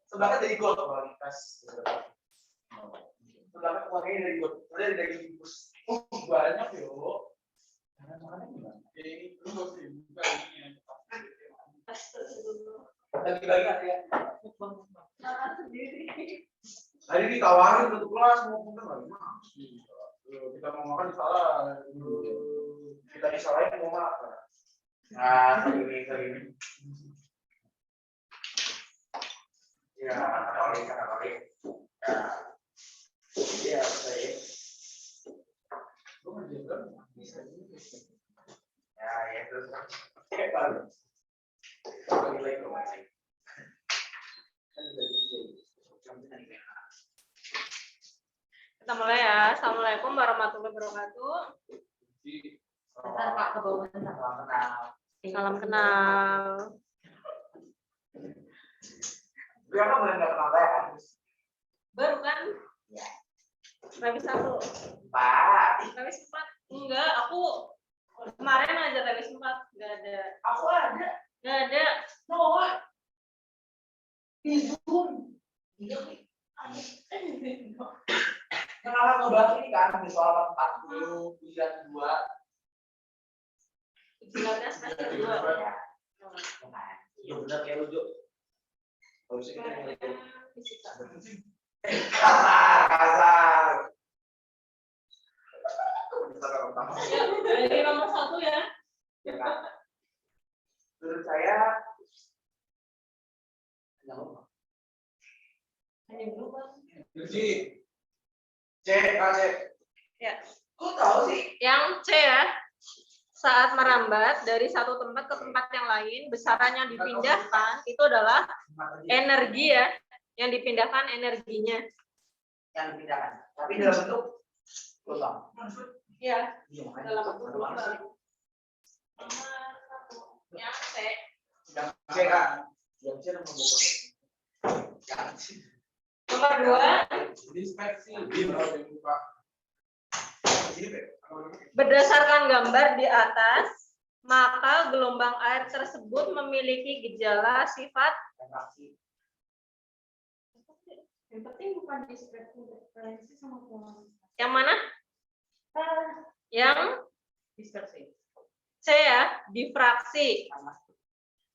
Sebelahnya dari gol kualitas. Sebelahnya uangnya dari gol, dari bungkus. Oh banyak yo. Ini terus bagi-bagi ya. Tadi ditawarin satu kelas mau punya nggak? Kita mau makan salah, kita disalahin mau makan. Nah, kali ini. Ya, kali. Ya, saya. Ya, terus. Kita mulai ya. Assalamualaikum warahmatullahi wabarakatuh. Pak ke bawah. Salam kenal. Berapa bulan nggak kenal saya? Baru kan? Ya. Revis 1. Pak. Revis 4. Enggak, aku kemarin aja revis 4. Enggak ada. Aku ada. Enggak ada. Noah. Di Zoom. Iya. Yang akan ngebahas ini kan di soal 40, ujian 2. Ujiannya semester 2. Ya. Iya benar kayak lucu. Harusnya kita Fisika. kasar. Ya, dari nomor 1 ya. Ya kan? Menurut saya Hanya berubah. Jadi C. Ya. Kok tahu sih? Yang C ya. Saat merambat dari satu tempat ke tempat yang lain, besaran yang dipindahkan itu adalah energi ya. Yang dipindahkan energinya. Yang dipindahkan. Tapi dalam bentuk lubang. Ya, Iya, makanya dalam bentuk mana sih? Nomor 1. Yang C. Yang C kan? Yang C nomor Nomor 2. Inspeksi. Berdasarkan gambar di atas, maka gelombang air tersebut memiliki gejala sifat. Yang penting bukan diskresi sama polaritas. Yang mana? Yang Diskresi. C ya, difraksi.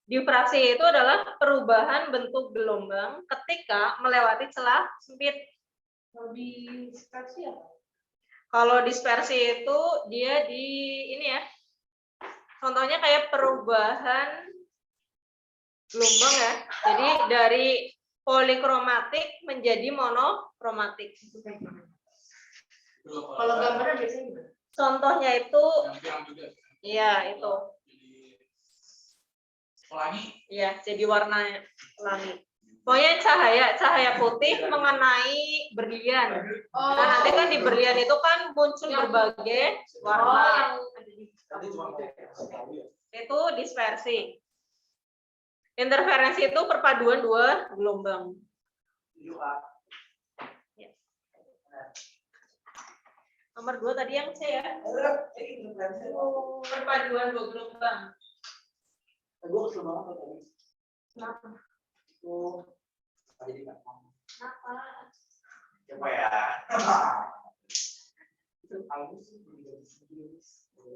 Difraksi itu adalah perubahan bentuk gelombang ketika melewati celah sempit. Kalau diskresi apa? Kalau dispersi itu dia di ini ya. Contohnya kayak perubahan gelombang ya. Jadi dari polikromatik menjadi monokromatik. Kalau gambarnya biasanya gimana? Contohnya itu Yang juga. iya itu. Pelangi. Iya, jadi warna pelangi. Pokoknya cahaya putih mengenai berlian. Oh, Nah, nanti kan di berlian itu kan muncul berbagai warna. yang ada di Tadi cuma Itu dispersi. Interferensi itu perpaduan dua gelombang. Ya. Nomor 2 tadi yang C ya. Perpaduan dua gelombang. Gue kesel banget tadi. Kenapa? Itu jadi nggak mau. Kenapa? Coba ya.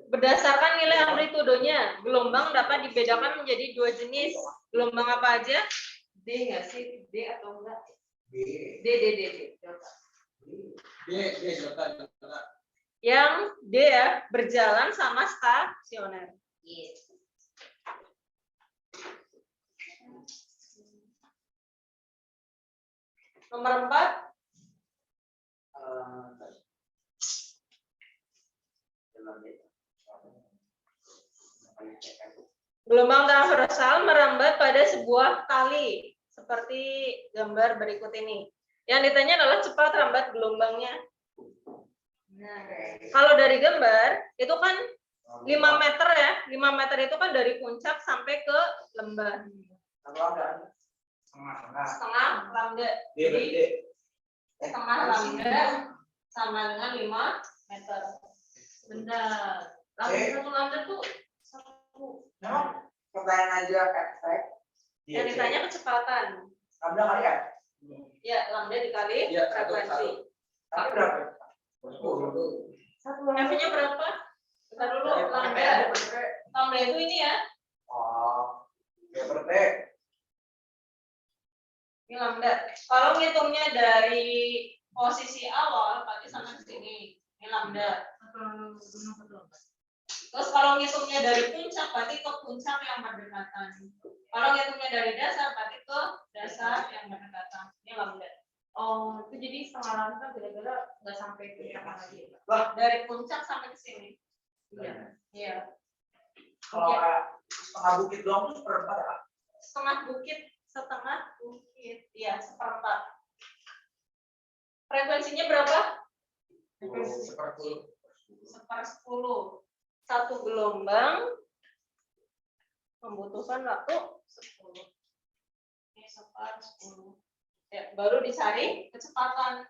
Berdasarkan nilai amplitudonya, gelombang dapat dibedakan menjadi dua jenis. Gelombang apa aja? D nggak sih? D atau enggak? D. Delta. Delta. Yang D ya, berjalan sama stasioner. Yes. Nomor 4, gelombang transversal merambat pada sebuah tali seperti gambar berikut ini. Yang ditanya adalah cepat rambat gelombangnya. Nah, kalau dari gambar itu kan 5 meter ya, 5 meter itu kan dari puncak sampai ke lembah. Setengah lambda. Jadi setengah lambda sama dengan 5 meter. Benar. Lambda satu lambda tuh satu. Memang pertanyaan aja efek. Yang ditanya kecepatan. Lambda kali ya? Ya, lambda dikali Iya, frekuensi. Tapi berapa? Satu F-nya berapa? Bentar dulu, lambda. Lambda itu ini ya. Oh, per T. Ini lambda. Kalau ngitungnya dari posisi awal, berarti sama ke sini. Ini lambda. Terus kalau ngitungnya dari puncak, berarti ke puncak yang berdekatan. Kalau ngitungnya dari dasar, berarti ke dasar yang berdekatan. Ini lambda. Oh, itu jadi setengah lambda gara-gara nggak sampai ke puncak lagi. Dari puncak sampai ke sini. Iya. Iya. Kalau kayak setengah bukit doang tuh seperempat ya? Setengah bukit. Iya, seperempat. Frekuensinya berapa? Seper 10. Satu gelombang membutuhkan waktu 10. Ini seper 10. Ya, baru dicari kecepatan.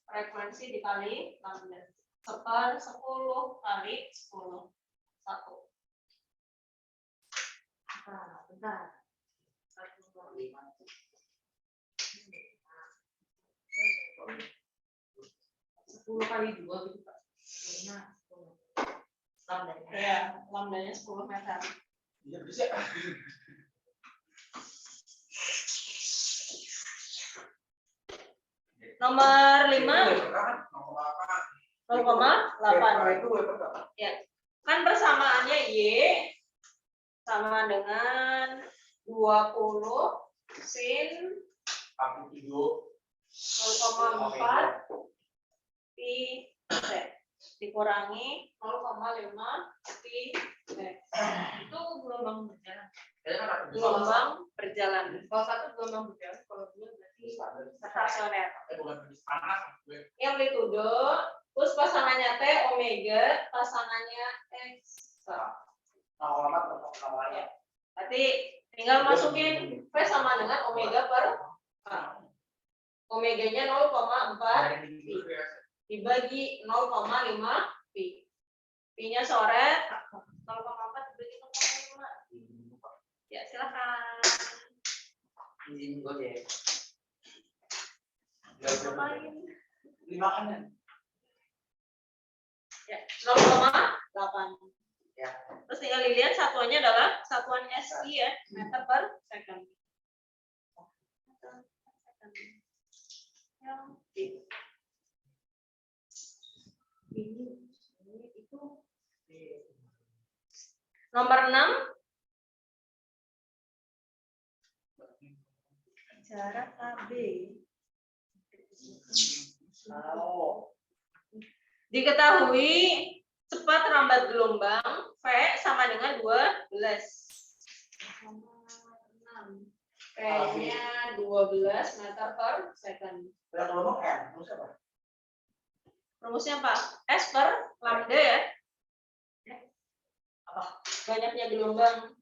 Frekuensi dikali lambda. Seper 10 kali 10. 1. Bentar. 10 kali 2 gitu Pak. Nah, 10. Ya, lambdanya 10 meter. Iya bisa. Nomor 5 0,8. 0,8. Itu berapa? Ya. Kan persamaannya Y sama dengan 20 sin 0,4 pi t dikurangi 0,5 pi t. Itu gelombang berjalan. Gelombang berjalan. Kalau satu gelombang berjalan, kalau dua berarti stasioner. Ini amplitudo, terus pasangannya T omega, pasangannya X. Ya. Berarti tinggal masukin V sama dengan omega per K. Omeganya 0,4 pi dibagi 0,5 pi. Pi-nya coret 0,4 dibagi 0,5. Ya, silakan. Ngapain? 5 kan? Ya, 0,8. Ya. Terus tinggal dilihat satuannya adalah satuan SI ya, meter per second. Ini itu nomor 6 jarak AB. Diketahui cepat rambat gelombang V sama dengan 12. V-nya 12 meter per second. Rumusnya apa? S per lambda ya. Apa? Banyaknya gelombang.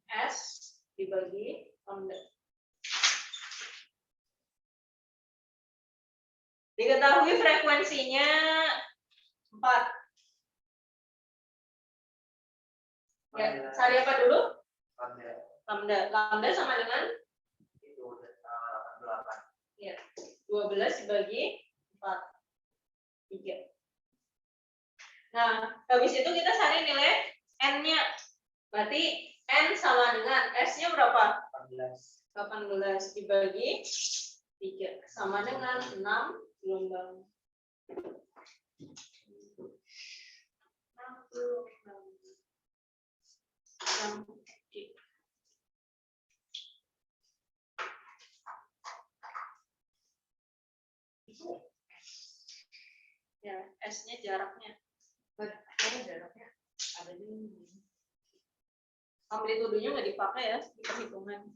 S dibagi lambda. Diketahui frekuensinya 4. Ya, cari apa dulu? Lambda. Lambda sama dengan Itu 8. ya, 12 dibagi 4. 3. Nah, habis itu kita cari nilai N-nya. Berarti N sama dengan S-nya berapa? 18 dibagi 3 sama dengan 6 gelombang. 6 gelombang. Ya, S-nya jaraknya. Jaraknya ada di sini. Amplitudonya nggak dipakai ya di perhitungan.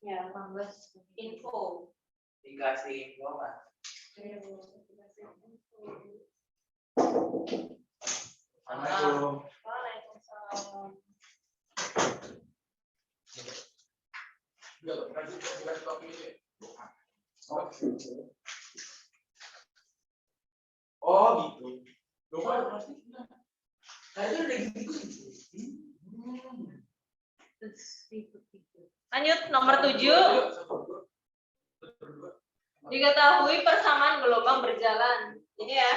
Ya, 18 info. Dikasih info kan? Assalamualaikum. Waalaikumsalam. Oh gitu. Lupa plastik. Nah itu udah gitu. Lanjut nomor 7. Diketahui persamaan gelombang berjalan. Ini ya.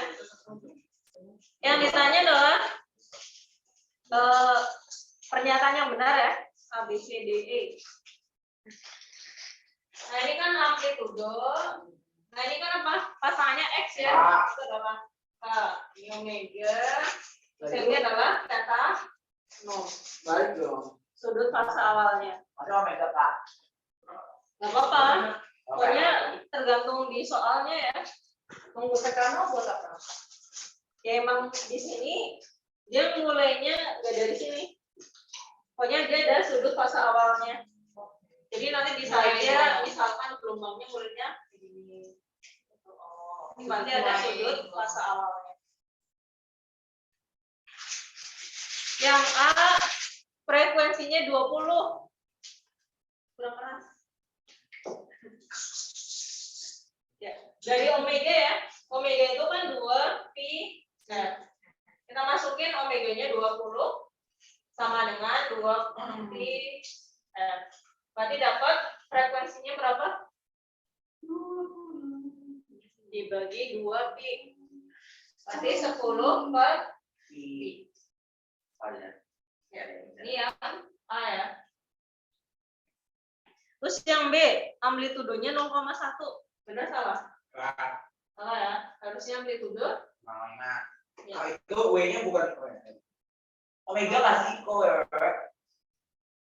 Yang ditanya adalah pernyataan yang benar ya. A, B, C, D, E. Nah ini kan amplitudo. Nah ini kan apa? Pasangannya X ya. Itu adalah ini omega. Sehingga adalah theta 0. Baik dong. Sudut fase awalnya. Masa omega Pak? Gak apa-apa. Pokoknya tergantung di soalnya ya. Menggunakan buat apa? Ya emang di sini dia mulainya nggak dari sini. Pokoknya dia ada sudut fase awalnya. Jadi nanti bisa aja misalkan gelombangnya mulainya begini. Nanti ada sudut fase awalnya. Yang A frekuensinya 20. Kurang keras. Ya, dari omega ya. Omega itu kan 2 pi. Nah, kita masukin omeganya 20 sama dengan 2 pi. Nah, berarti dapat frekuensinya berapa? Dibagi 2 pi. Berarti 10 per pi. Ya, ini yang A ya. Terus yang B, amplitudonya 0,1. Benar salah? Salah ya. Harusnya amplitudo. Ya. Nah, itu W-nya bukan omega masih ko ya.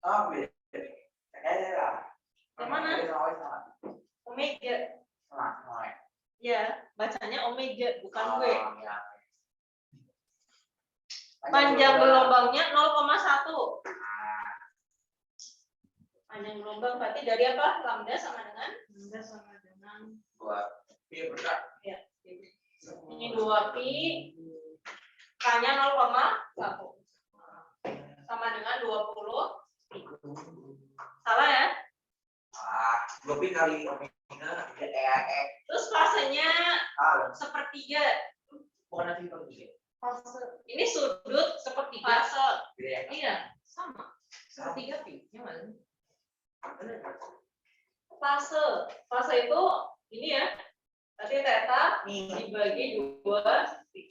Oh, beda. Kayaknya lah. Yang mana? Omega. Ya, bacanya omega bukan W. Panjang gelombangnya 0,1. Panjang gelombang berarti dari apa? Lambda sama dengan 2 pi berkat. ya. Ini 2 pi. K-nya 0,1. Sama dengan 20 pi. Salah ya? 2 pi kali omega Terus fasenya sepertiga. bukan nanti sepertiga. Ini sudut sepertiga. Fase. Iya, sama. Sepertiga pi. Gimana? Fase itu ini ya. Berarti theta dibagi 2 pi.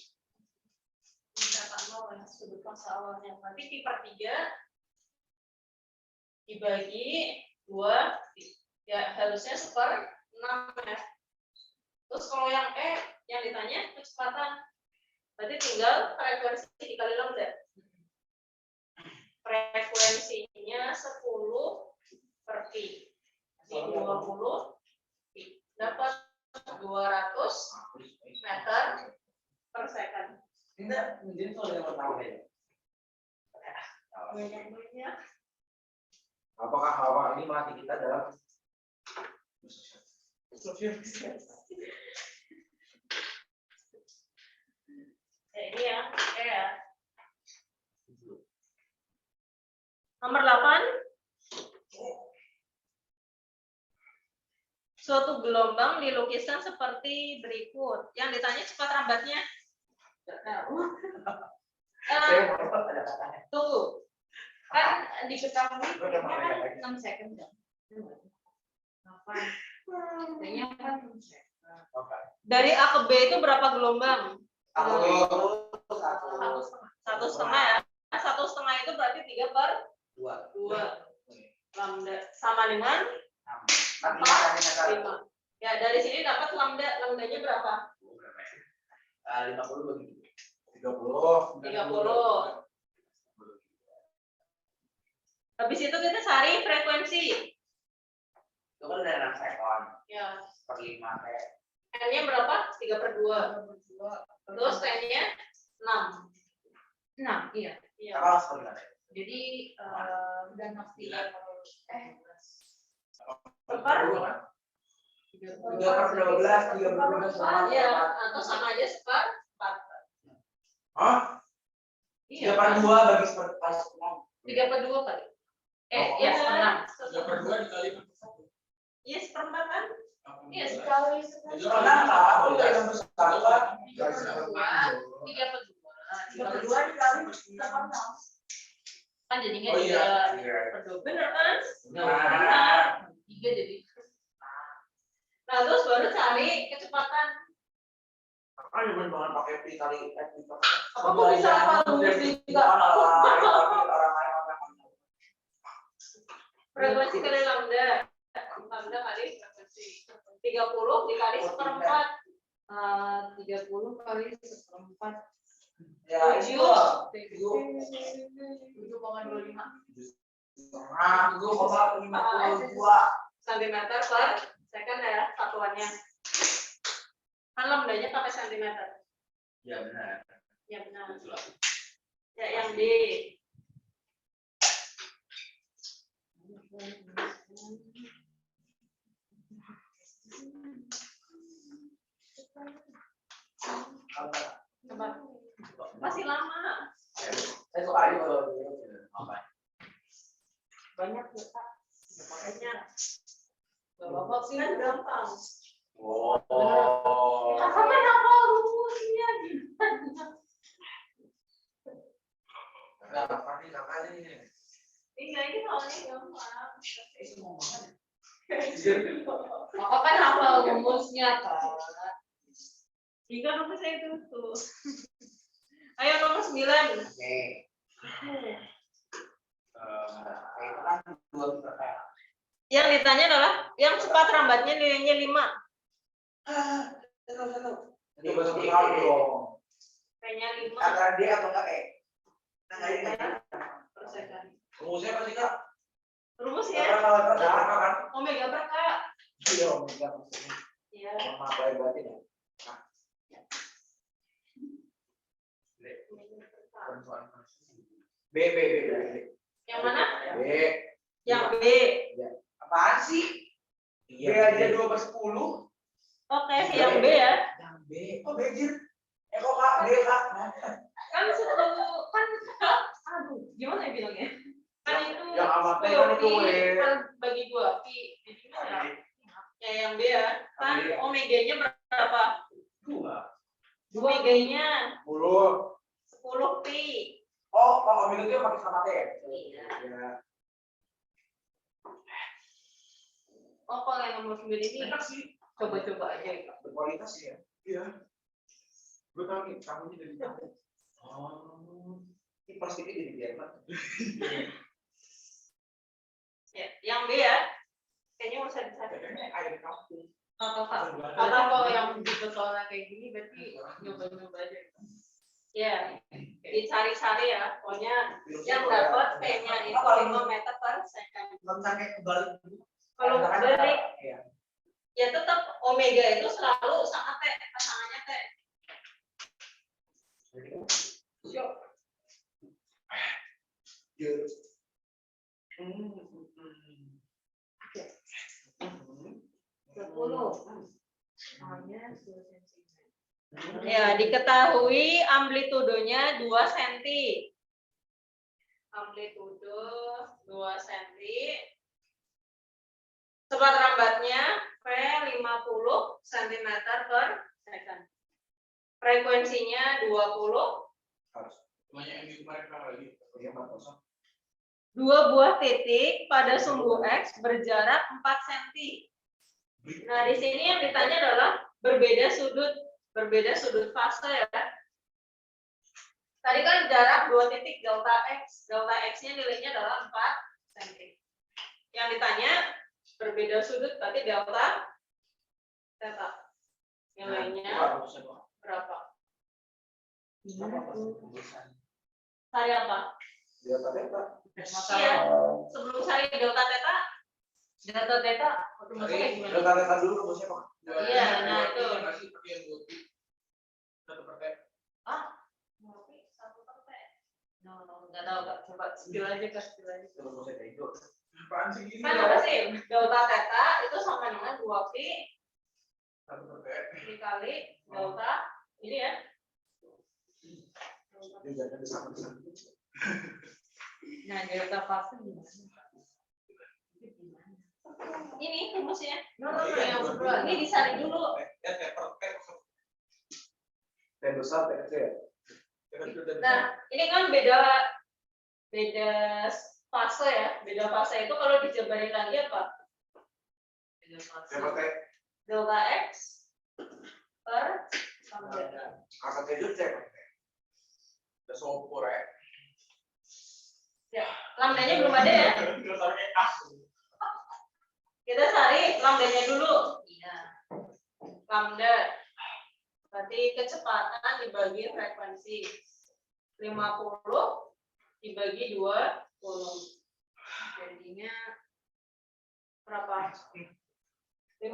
Ini theta 0 ya, sudut fase awalnya. Berarti pi per 3 dibagi 2 pi. Ya, harusnya 1/6 ya. Terus kalau yang E yang ditanya kecepatan. Berarti tinggal frekuensi dikali lambda. Frekuensinya 10 per pi. Ini 20 pi. Dapat 200 meter per second. Tidak, menjadi soal yang pertama ya. Banyak-banyak. Apakah hawa ini mati kita dalam Ini ya, ya. Nomor 8. Suatu gelombang dilukiskan seperti berikut. Yang ditanya cepat rambatnya. Tunggu. Kan diketahui kan 6 second. Dari A ke B itu berapa gelombang? 1,5 ya. 1,5 itu berarti 3/2. Lambda sama dengan 4/5. Ya, dari sini dapat lambdanya berapa? 50 begitu. 30. Habis itu kita cari frekuensi. Itu kan dari 6 sekon. Ya. Per 5 kayak. N-nya berapa? 3/2. Terus N-nya 6. 6, iya. Iya. Apa harus bagaimana? Jadi udah pasti Per 3/12, 3/12 sama. ya, atau sama aja 4. Hah? iya. 3/2 bagi 4 pas 6. 3/2 kali. Ya, setengah. 3/2 dikali Iya, seperempat kan? Iya, Sekali Pernah tahu dari yang besar kan? 3/2 dikali 8. Kan jadinya Oh iya. 3/2. Bener kan? Nah, 3 jadi. Nah, terus baru cari kecepatan. kan cuma banget pakai pi kali Kamu bisa hafal rumus juga. Frekuensi kali lambda. Lambda kali frekuensi. 30 dikali seperempat. 30 kali 1/4. Ya, 7,25 cm per second ya satuannya. Kan lambdanya pakai cm. ya benar. Ya benar. Ya yang D. Coba. Masih lama. Saya suka aja kalau apa? Banyak ya, Kak. Banyak. Bapak sih kan gampang. Oh. Sampai hafal rumusnya gimana? Nah, apa nih kakaknya ini? Iya, ini soalnya gampang. Bapak kan hafal rumusnya, Kak. Jika rumusnya itu tuh. Ayo nomor 9. Oke. Itu kan 2 terkait. Yang ditanya adalah yang cepat rambatnya nilainya 5. Coba satu kali dong. P-nya 5 Antara D atau enggak E? per second. Rumusnya apa sih kak? Rumus ya? Kan? Omega per K. Iya, omega maksudnya. Iya. Maaf lahir batin ya. B. Yang mana? B. Yang B. Apaan sih? B aja 2/10. Oke, yang B ya. Yang B. Oh, B jir. Kok kak? B kak? Kan 10 kan aduh, gimana ya bilangnya? Kan itu Yang amat kan itu W. bagi 2 pi. Jadi mana? Ya yang B ya. Kan omeganya berapa? 2. Omeganya 10. 10 pi. Oh, omega itu pakai sama T. Iya. Ya. Oh, kalau yang nomor 9 ini Enak sih. coba-coba aja. Berkualitas ya. Iya. Gue tahu nih, kamunya dari kamu. Oh. Ini plastiknya jadi Jerman. Ya, yang B ya. Kayaknya usah bisa. Kayaknya air kampung. Atau kalau yang di soalnya kayak gini berarti nyoba-nyoba aja. Ya, dicari-cari ya. Pokoknya yang dapat P-nya itu 5 meter per second. Sampai kebalik. Kalau balik, ya. Ya tetap omega itu selalu sama T, pasangannya T. Yuk. Ya, diketahui amplitudonya 2 cm. Amplitudo 2 cm. Cepat rambatnya V 50 cm per second. Frekuensinya 20. Dua buah titik pada sumbu X berjarak 4 cm. Nah, di sini yang ditanya adalah berbeda sudut fase ya. Tadi kan jarak 2 titik delta X. Delta X-nya nilainya adalah 4 cm. Yang ditanya berbeda sudut berarti delta theta. Nilainya berapa? Cari apa? Delta theta. Iya. Sebelum cari delta theta rumusnya kayak gimana? Delta theta dulu rumusnya Pak. Iya, nah itu. Ah, berarti 1 per T. Nggak tahu Kak. Coba spill aja. Rumusnya kayak itu. Apaan sih gini? Kan apa sih? Delta theta itu sama dengan 2 pi 1 per T. dikali delta ini ya. Nah, delta fase gimana? Ini rumusnya. Yang berdua. Ini disari dulu. T besar, T kecil ya? Nah, ini kan beda fase ya. Beda fase itu kalau dijabarin lagi apa? Siapa T? Delta X per lambda. Kakak T itu siapa T? Udah sopor ya? Ya, lambdanya belum ada ya. Kita cari lambdanya dulu. Iya. Lambda. Berarti kecepatan dibagi frekuensi. 50 dibagi 20. Jadinya berapa? 5/2.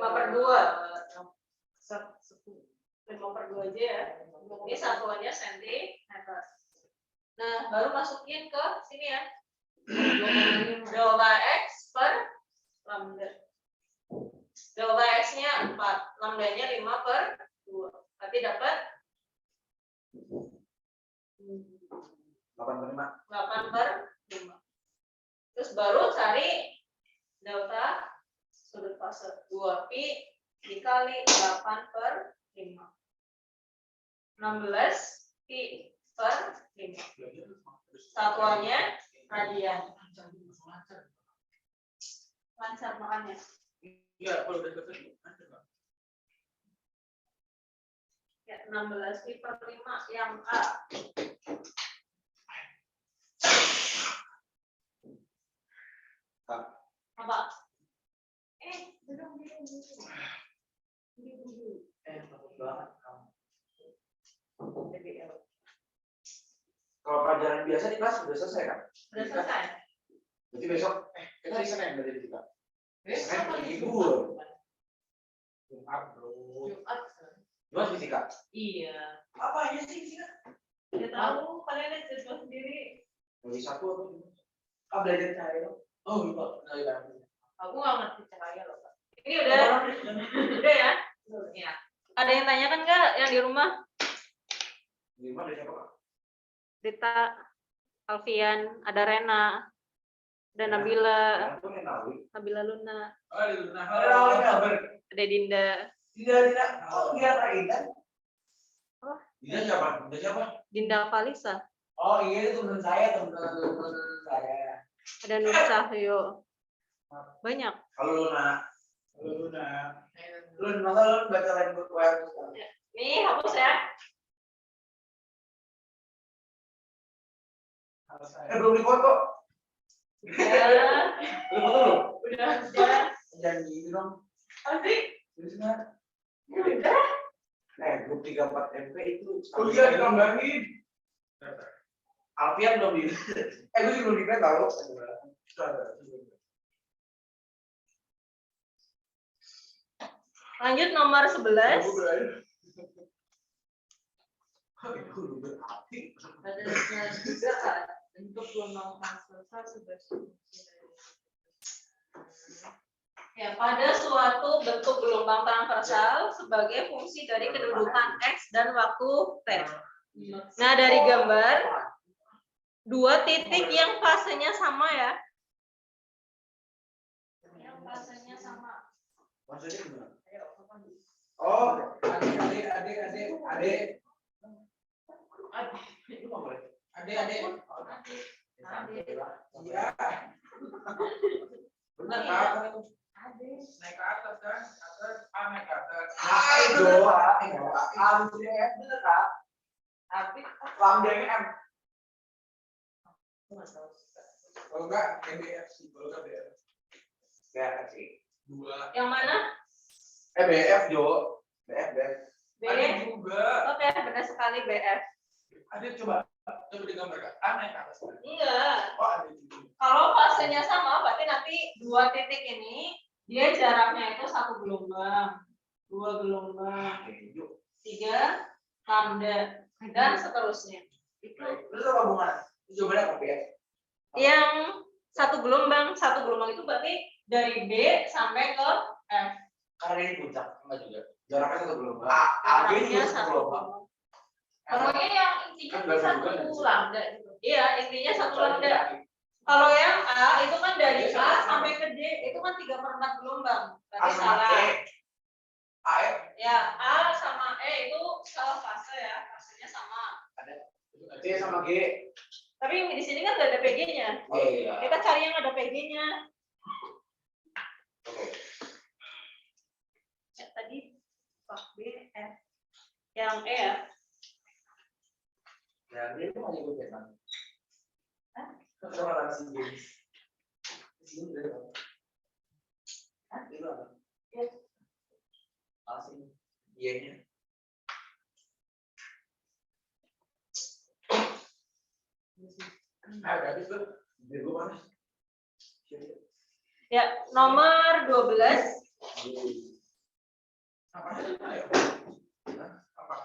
5/2 aja ya. Ini satuannya sentimeter. Nah, baru masukin ke sini ya. Delta X per lambda. Delta X-nya 4, lambdanya 5/2. Berarti dapat 8/5. Terus baru cari delta sudut fase 2pi dikali 8/5. 16pi/5. Satuannya radian. Lancar makannya. Iya, kalau udah ketemu. Ya, 16pi/5 yang A. Apa? Duduk. Takut banget kamu. Kalau pelajaran biasa di kelas sudah selesai kan? Udah selesai. Berarti besok, kita di Senin berarti kita. Besok Senin lagi libur. Jumat bro. Jumat fisika. Iya. Apa aja sih fisika? Ya tahu, kalian lihat jadwal sendiri. Dari satu atau gimana? Ah, belajar cahaya. Oh, lupa. Aku nggak ngerti cahaya loh, Pak. Ini udah ya? Iya. Ada yang tanyakan nggak yang di rumah? Di rumah ada siapa Kak? Rita, Alfian, ada Rena, ada Nabila, Itu Renawi. Nabila Luna, Oh, di Luna. ada Dinda. Tidak. Oh, dia Kak Intan. Oh. Dia siapa? Dia siapa? Dinda Valisa, Oh, iya itu teman saya, teman saya. ada Nur Cahyo. Banyak. Halo Luna. Lu nonton lu baca lain buku web. Nih, hapus ya. Belum dipoto. Udah. Belum foto lu? Udah. Jangan gitu dong. Asik. Terusnya. Udah. Grup 34 MP itu. Oh iya ditambahin. Alfian belum di. Gue juga belum di tahu. Lanjut nomor 11. Batasnya juga untuk gelombang transversal sudah ya, pada suatu bentuk gelombang transversal sebagai fungsi dari kedudukan X dan waktu T. Nah, dari gambar dua titik yang fasenya sama ya. Yang fasenya sama. Maksudnya gimana? Oh, adik. Iya. Benar kan? Naik ke atas kan? Naik ke atas. Bener Kak. Lambdanya M. Kalau enggak MBF sih, kalau enggak BF. Ya sih. 2. Yang mana? BF Jo. BF. B. Ada juga. Oke, benar sekali BF. Ada coba digambarkan. Naik ke atas. Iya. Oh, ada juga. Kalau fasenya sama, berarti nanti dua titik ini dia jaraknya itu 1 gelombang, 2 gelombang, 3 lambda dan seterusnya. Terus apa hubungan? Jawabannya apa BF? Yang 1 gelombang itu berarti dari B sampai ke F. Karena ini puncak, enggak juga. Jaraknya 1 gelombang. Jaraknya 1 gelombang. Pokoknya yang intinya Kan itu berapa 1 lambda gitu. Iya, intinya 1 lambda. Kalau yang A itu kan dari A sampai ke D itu kan 3/4 gelombang. A Berarti sama salah. E. A ya? Ya, A sama E itu salah fase ya, fasenya sama. C sama G. Tapi di sini kan nggak ada PG-nya. Oh iya. Kita cari yang ada PG-nya. Oke. Tadi Pak B, F. Yang E ya. Ya, dia itu mau ikut kan? Hah? Sama si G. Di sini udah. Hah? Itu apa? Ya. Asing. Iya-nya. Nah, habis tuh. Biar gue mana? Ya, nomor 12. Apa ayo? Apa?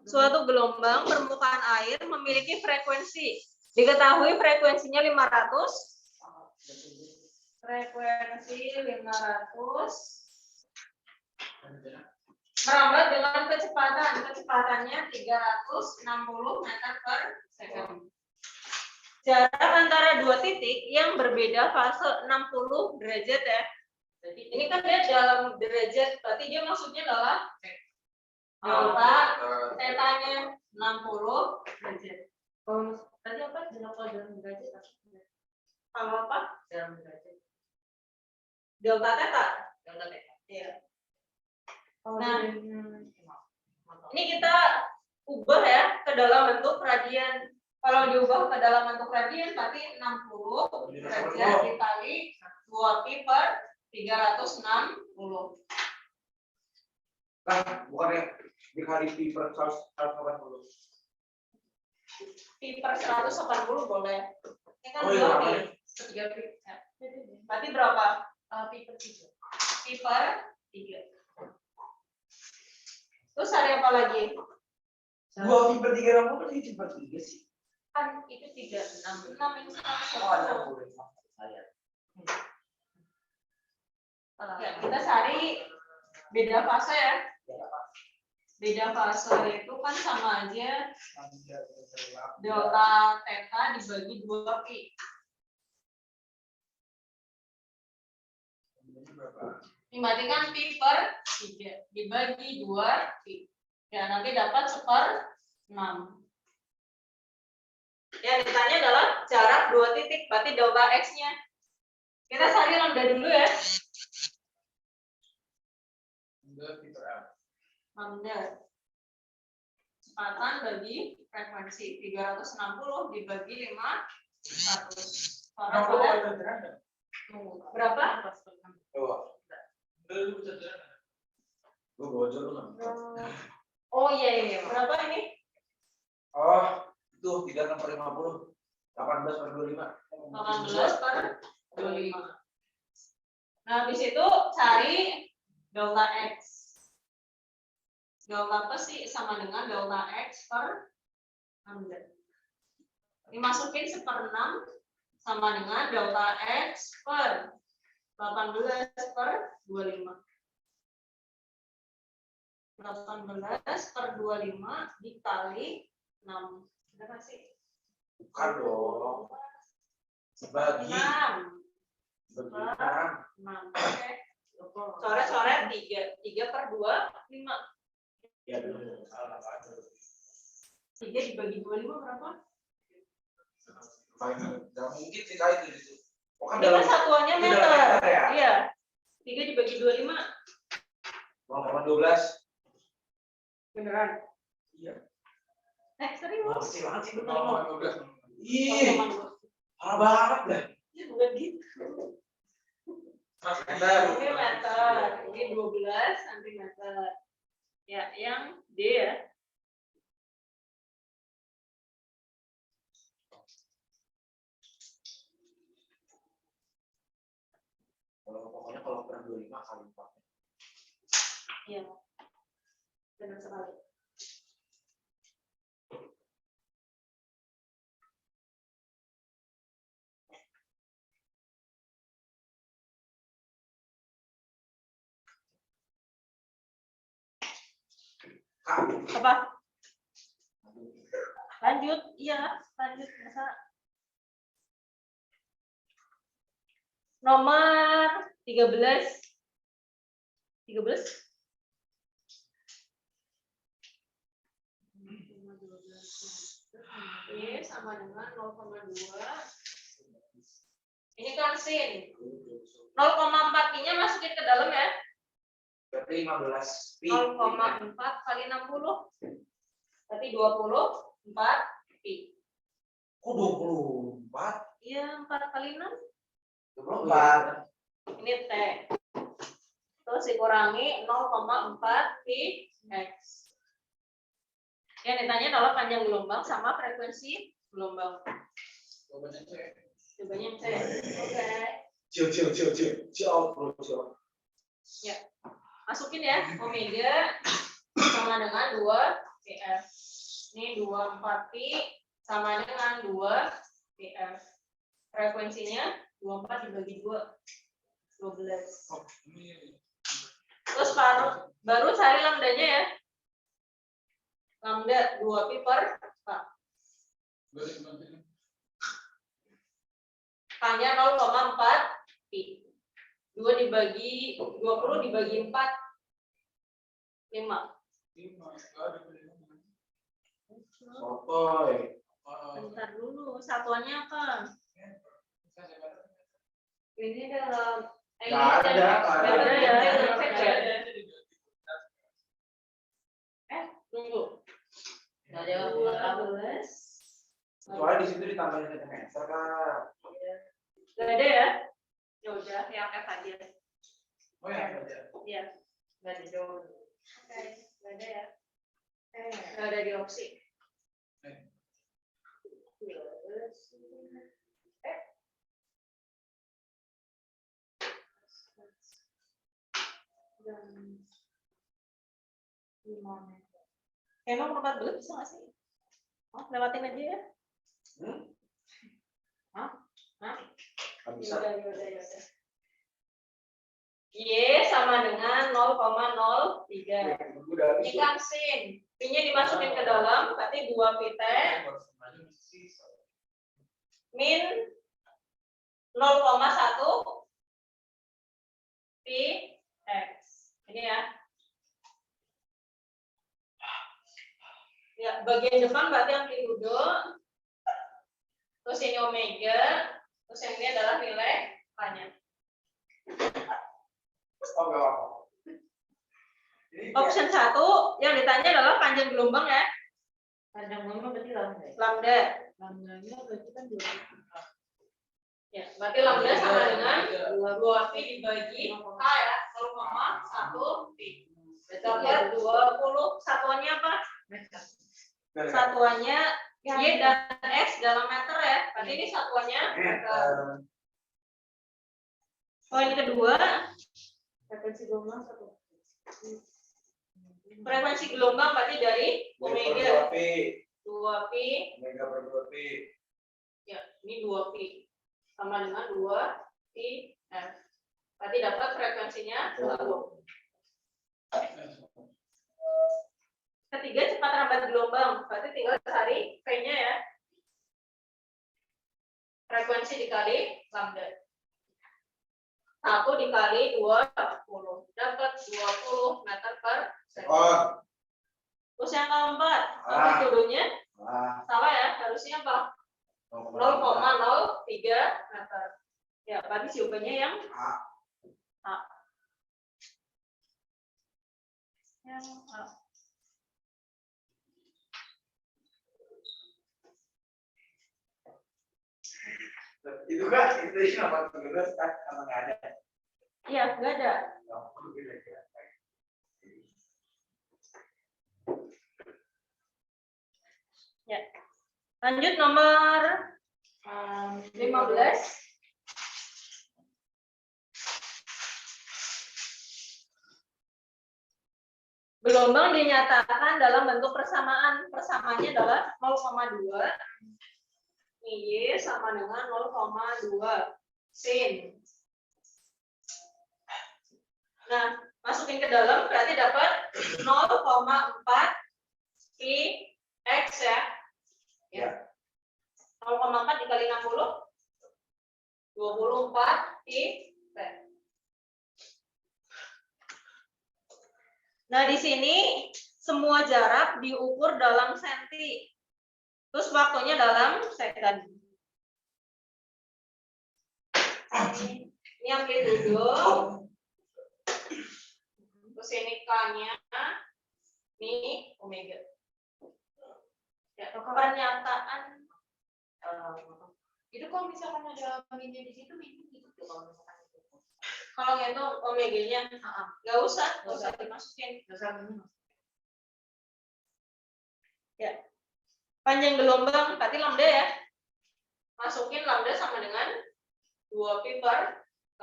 Suatu gelombang permukaan air memiliki frekuensi. Diketahui frekuensinya 500. Frekuensi 500. Merambat dengan kecepatannya 360 meter per second. Jarak antara dua titik yang berbeda fase 60 derajat ya. Jadi ini kan dia dalam derajat, berarti dia maksudnya adalah delta tetanya 60 derajat. Kalau tadi apa? Dalam derajat. Kalau apa? Dalam derajat. Delta teta. Delta teta. Iya. Nah, ini kita ubah ya ke dalam bentuk radian. Kalau diubah ke dalam bentuk radian berarti 60 derajat dikali 2 pi per 360. Nah, bukannya dikali pi per 180. Pi per 180 boleh. Ini kan Oh iya, 2 pi. 3 pi. Ya. Berarti berapa? Pi per 3. Pi per 3. Terus ada apa lagi? 2 pi per 360 berarti pi per 3 sih. Kan itu 366 ini 180. Ya, kita cari beda fase ya. Beda fase itu kan sama aja delta theta dibagi 2 pi. Ini berarti kan pi per 3 dibagi 2 pi. Ya, nanti dapat 1/6. Ya, ditanya adalah jarak dua titik, berarti delta X-nya. Kita cari lambda dulu ya. Lambda. Kecepatan bagi frekuensi 360 dibagi 500. Berapa? Oh iya. Berapa ini? Oh, itu 3 per 50. 18 per 25. 18 per 25. Nah, habis itu cari delta X. Delta apa sih sama dengan delta X per 6. Dimasukin 1/6 sama dengan delta X per 18 per 25. 18 per 25 dikali 6. Berapa sih? Bukan dong. Bagi 6. 6. Oke. Coret-coret 3 per 2, 5. Ya benar. Salah. 3 dibagi 25 berapa? Enggak mungkin sih kayak itu. Oh, kan Ini kan satuannya itu dalam meter. meter ya? Iya. 3 dibagi 25. 0,12. Beneran? Iya. Serius? Masih banget sih benar. 0,12. Ih, parah banget dah. Ya bukan gitu. Ini meter. Ini 12 cm. Ya, yang D ya. Pokoknya kalau per 25 kali 4. Iya. Benar sekali. Apa? Lanjut, iya, lanjut. Masa nomor 13. 13. Y sama dengan 0,2. Ini kan sin. 0,4 pi-nya masukin ke dalam ya. Berarti 15 pi. 0,4 kali 60. Berarti 24 pi. Kok 24? Iya, 4 kali 6. 24. Ini T. Terus dikurangi 0,4 pi X. Yang ditanya adalah panjang gelombang sama frekuensi gelombang. Jawabannya C. Oke. Jauh. Ya. Masukin ya. Omega sama dengan 2 PF. Ini 24 pi sama dengan 2 PF. Frekuensinya 24 dibagi 2. 12. Terus baru cari lambdanya ya. Lambda 2 pi per 4. Tanya 0,4 pi. 2 dibagi 20 dibagi 4. 5. Sotoy. Bentar dulu, satuannya apa? Ini dalam Nggak ada ya. Tunggu. Nggak ada 12. Soalnya di situ ditambahin ke meter kan. Nggak ada ya? Ya udah, yang F aja. Oh ya, ada. Iya. Nggak ada jauh. Oke, nggak ada ya. Nggak ada di opsi. Emang nomor 14 bisa nggak sih? Oh, lewatin aja ya. Hah? Nggak bisa. Yaudah. Y sama dengan 0,03. Ini kan sin. Pi-nya dimasukin ke dalam, berarti 2 pi T min 0,1 pi X. Ini ya. Ya, bagian depan berarti amplitudo. Terus ini omega. Terus yang ini adalah nilai K-nya. Option 1 yang ditanya adalah panjang gelombang ya. Panjang gelombang berarti lambda. Lambda. Lambdanya berarti kan 2. Ya, berarti lambda sama dengan 2 pi dibagi K ya, 0,1 pi. Dapat 20. Satuannya apa? Satuannya Y dan X dalam meter ya. Berarti ini satuannya meter. Poin kedua, Frekuensi gelombang 1. frekuensi gelombang berarti dari omega 2 pi. Omega per 2 pi. Ya, ini 2 pi sama dengan 2 pi F. Berarti dapat frekuensinya 1. Ketiga, cepat rambat gelombang. Berarti tinggal cari P-nya ya. Frekuensi dikali lambda. 1 dikali 20. Dapat 20 meter per second. Terus yang keempat, amplitudonya salah ya. Harusnya apa? 0,03 meter. Ya, berarti jawabannya yang A. Yang A. Itu kan itu apa tuh kan sama nggak ada. Iya, nggak ada. Ya. Lanjut nomor 15. Gelombang dinyatakan dalam bentuk persamaan. Persamaannya adalah 0,2. Y sama dengan 0,2 sin. Nah, masukin ke dalam berarti dapat 0,4 pi x ya. Ya. 0,4 dikali 60 24 pi t. Nah, di sini semua jarak diukur dalam senti. Terus waktunya dalam second. Ini amplitudo. Terus ini K-nya. Ini omega. Ya, pernyataan. Itu kalau misalkan ada minnya di situ, minnya gitu tuh kalau misalkan itu. Kalau itu omeganya, nggak usah dimasukin. Ya, panjang gelombang berarti lambda ya. Masukin lambda sama dengan 2pi per K.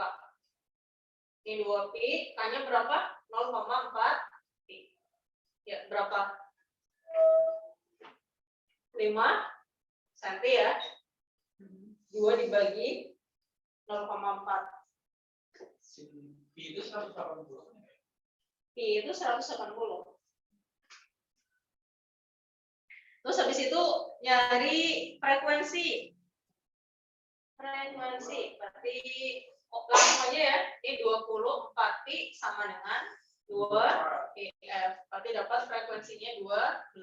Ini 2pi, K-nya berapa? 0,4 pi. Ya, berapa? 5 cm ya. 2 dibagi 0,4. Pi itu 180. Pi itu 180. Terus habis itu nyari frekuensi. Frekuensi berarti langsung aja ya. Ini 24 pi sama dengan 2 EF. Berarti dapat frekuensinya 12.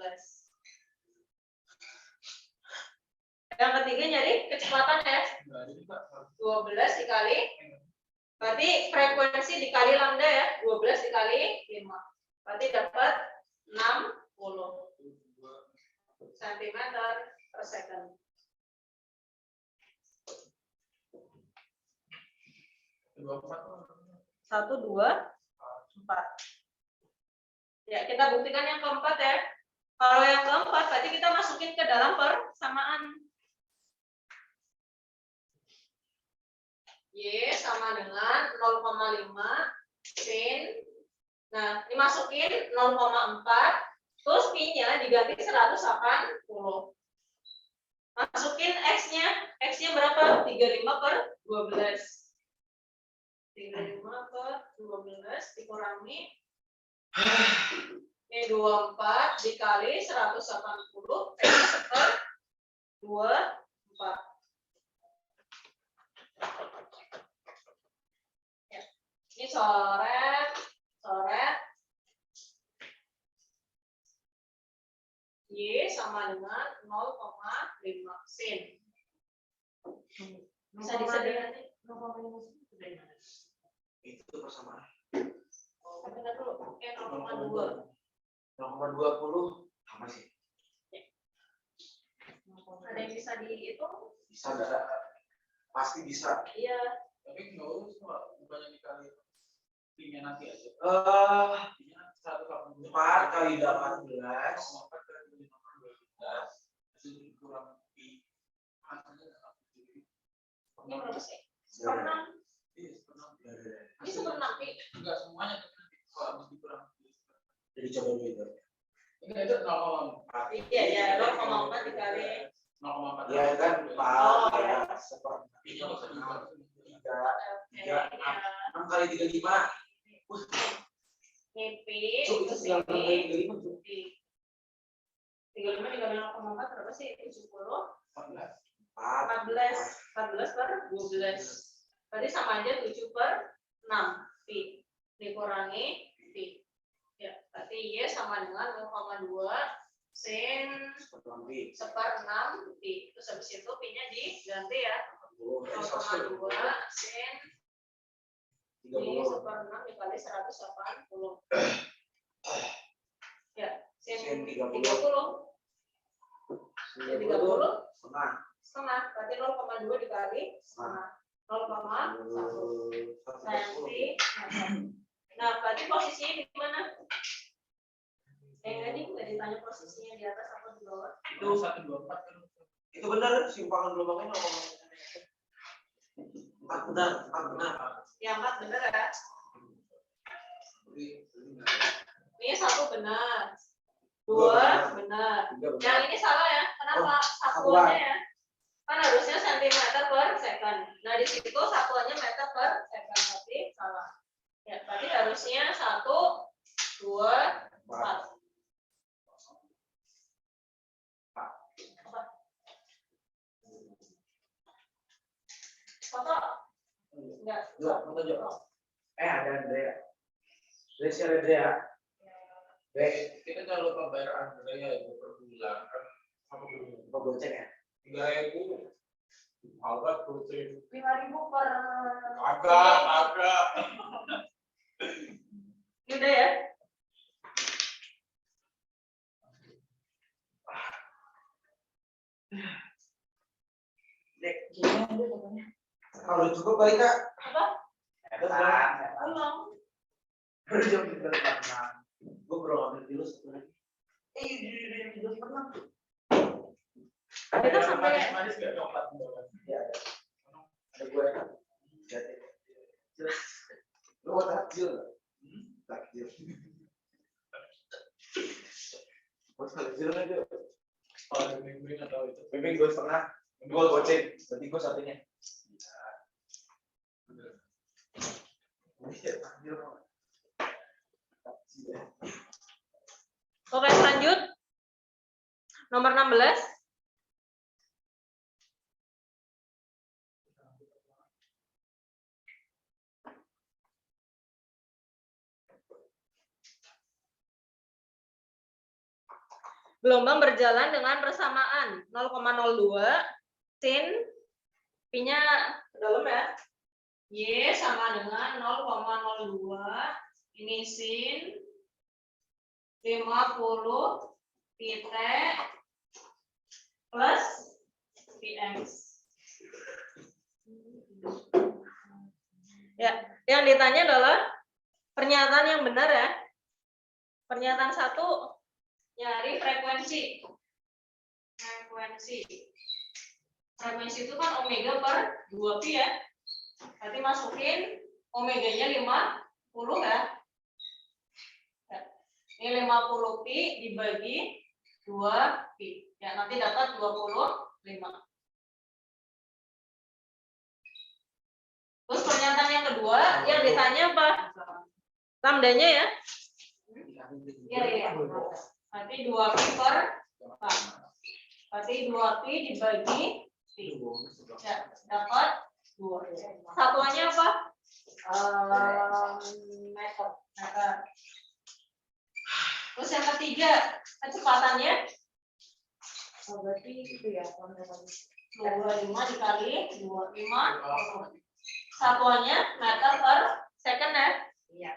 Yang ketiga nyari kecepatan ya. 12 dikali. Berarti frekuensi dikali lambda ya. 12 dikali 5. Berarti dapat 60 cm per second. Satu, dua, empat. Ya, kita buktikan yang keempat ya. Kalau yang keempat, berarti kita masukin ke dalam persamaan. Y sama dengan 0,5 sin. Nah, dimasukin 0,4. Terus pi-nya diganti 180. Masukin x-nya. X-nya berapa? 35 per 12. 35 per 12 dikurangi. Ini 24 dikali 180. X per 24. Ya. Ini coret. Y sama dengan 0,5 sin. Bisa disederhanakan. Itu persamaan. Kita dulu. 0,2. 0,20 sama sih. Ada yang bisa dihitung? Bisa. Pasti bisa. Iya. Tapi nggak usah, bukannya dikali pi-nya nanti aja. Pi-nya 180. 4 kali 18. 4 kali 12. Itu kurang pi. Ini berapa sih? 1/6. Iya, 1/6. Ini 1/6 pi. Enggak semuanya kalau habis dikurang. Jadi coba dulu itu. Ini ada 0,4. Iya, ya 0,4 dikali 0,4. Ya kan, Oh, Pak. ya. Seperti Pi-nya bisa dikurang. 6 kali 35. Ini pi. Cuk, itu Terus tinggal 6 kali ini 35, Cuk. pi. 35 dikali 0,4 berapa sih? 70. 14 per 12. Berarti sama aja 7 per 6 pi dikurangi pi. Ya, berarti Y sama dengan 0,2 sin 1/6 pi. Terus habis itu pi-nya diganti ya. 0,2 sin pi 1/6 dikali 180. Ya, sin 30. Sin 30 setengah, berarti 0,2 dikali setengah. 0,1 cm. Nah, berarti posisinya di mana? Tadi nggak ditanya posisinya di atas atau di bawah? Itu 124 kan. Itu benar simpangan gelombangnya 4 benar. Yang 4 benar ya? Ini 1 benar. 2 benar. Yang ini salah ya? Kenapa satuannya ya? Kan harusnya cm per second. Nah, di situ satuannya meter per second, tapi salah. Ya, berarti harusnya 1, 2, 4. Foto? Enggak. Foto Jo. Ada Andrea. Desi Andrea. Kita jangan lupa bayar Andrea itu per bulan kan. Apa dulu? Goceng ya. 3.000. Albat goceng. 5.000 per. Agak. Ini udah ya? Dek, gimana deh pokoknya. Kalau udah cukup kali Kak. Apa? Setan. Belum. Baru jam 9.46. Gue perlu ambil dulu satu lagi. Jam 9.46. Kita sampai manis nggak coklat bawah? Iya. Ada gue. Jelas. Lu mau takjil nggak? Takjil. Bos takjil aja. Oh, minggu nggak tahu itu. Bimbing gue setengah. Gue goceng. Berarti gue satunya. Iya, takjil. Oke, lanjut. Nomor 16. Gelombang berjalan dengan persamaan 0,02 sin pi-nya ke dalam ya. Y sama dengan 0,02 ini sin 50 pi T plus Px. Ya, yang ditanya adalah pernyataan yang benar ya. Pernyataan 1 nyari frekuensi. Frekuensi itu kan omega per 2 pi ya. Berarti masukin omeganya 50 ya. Ini 50 pi dibagi 2 pi. Ya, nanti dapat 25. Terus pernyataan yang kedua yang ditanya apa? Lambdanya ya. Iya. Berarti 2 pi per 4. Berarti 2 pi dibagi pi. Ya, dapat 2. Satuannya apa? Meter. Terus yang ketiga, kecepatannya Berarti itu ya. 25 dikali 25. Satuannya meter per second ya. Iya.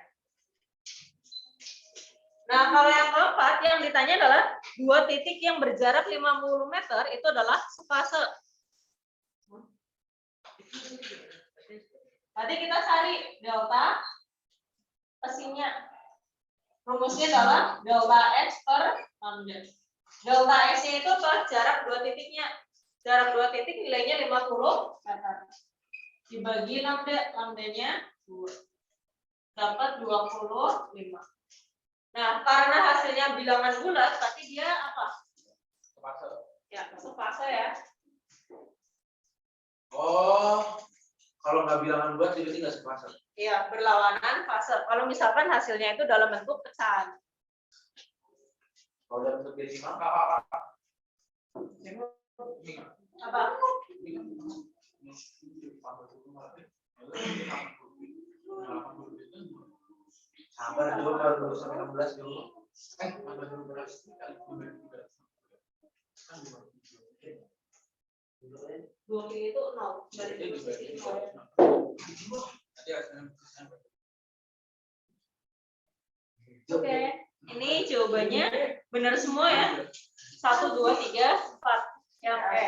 Nah, kalau yang keempat yang ditanya adalah 2 titik yang berjarak 50 meter itu adalah sefase. Tadi kita cari delta pesinya. Rumusnya adalah delta X per lambda. Delta X-nya itu apa? Jarak 2 titiknya. Jarak 2 titik nilainya 50 meter. Dibagi lambda, lambdanya 2. Dapat 25. Nah, karena hasilnya bilangan bulat, berarti dia apa? Sepase. Ya, sepase ya. Oh, kalau nggak bilangan buat jadi nggak sepasang. Iya, berlawanan fase. Kalau misalkan hasilnya itu dalam bentuk pecahan. Kalau dalam bentuk desimal, Apa? sabar dulu kalau lulus sampai 16 dulu. Dua kali itu 0. Oke, ini jawabannya benar semua ya. 1, 2, 3, 4. Ya, oke.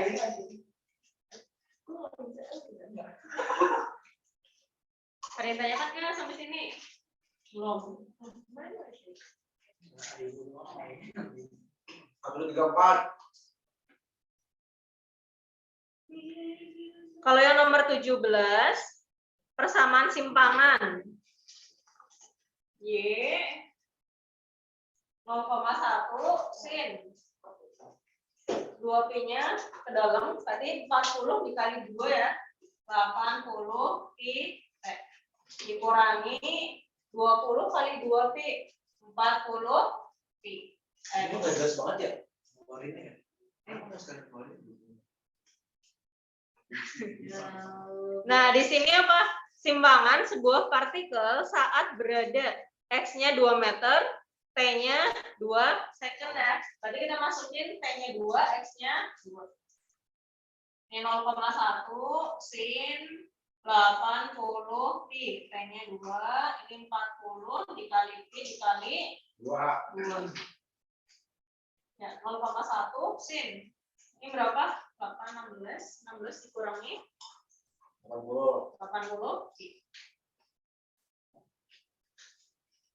Ada yang tanyakan nggak sampai sini? Belum. 134. Kalau yang nomor 17, persamaan simpangan. Y 0,1 sin. 2 pi-nya ke dalam, tadi 40 dikali 2 ya. 80 pi T. Dikurangi 20 kali 2 pi, 40 pi. Ini nggak jelas banget ya. Keluarinnya ya. Nggak sekali keluarin. Nah, di sini apa? Simbangan sebuah partikel saat berada X-nya 2 meter, T-nya 2 second ya. Tadi kita masukin T-nya 2, X-nya 2. Ini 0,1 sin 80 pi, T-nya 2, ini 40 dikali pi dikali 2. Ya, 0,1 sin. Ini berapa? 8, 16 dikurangi 80 pi.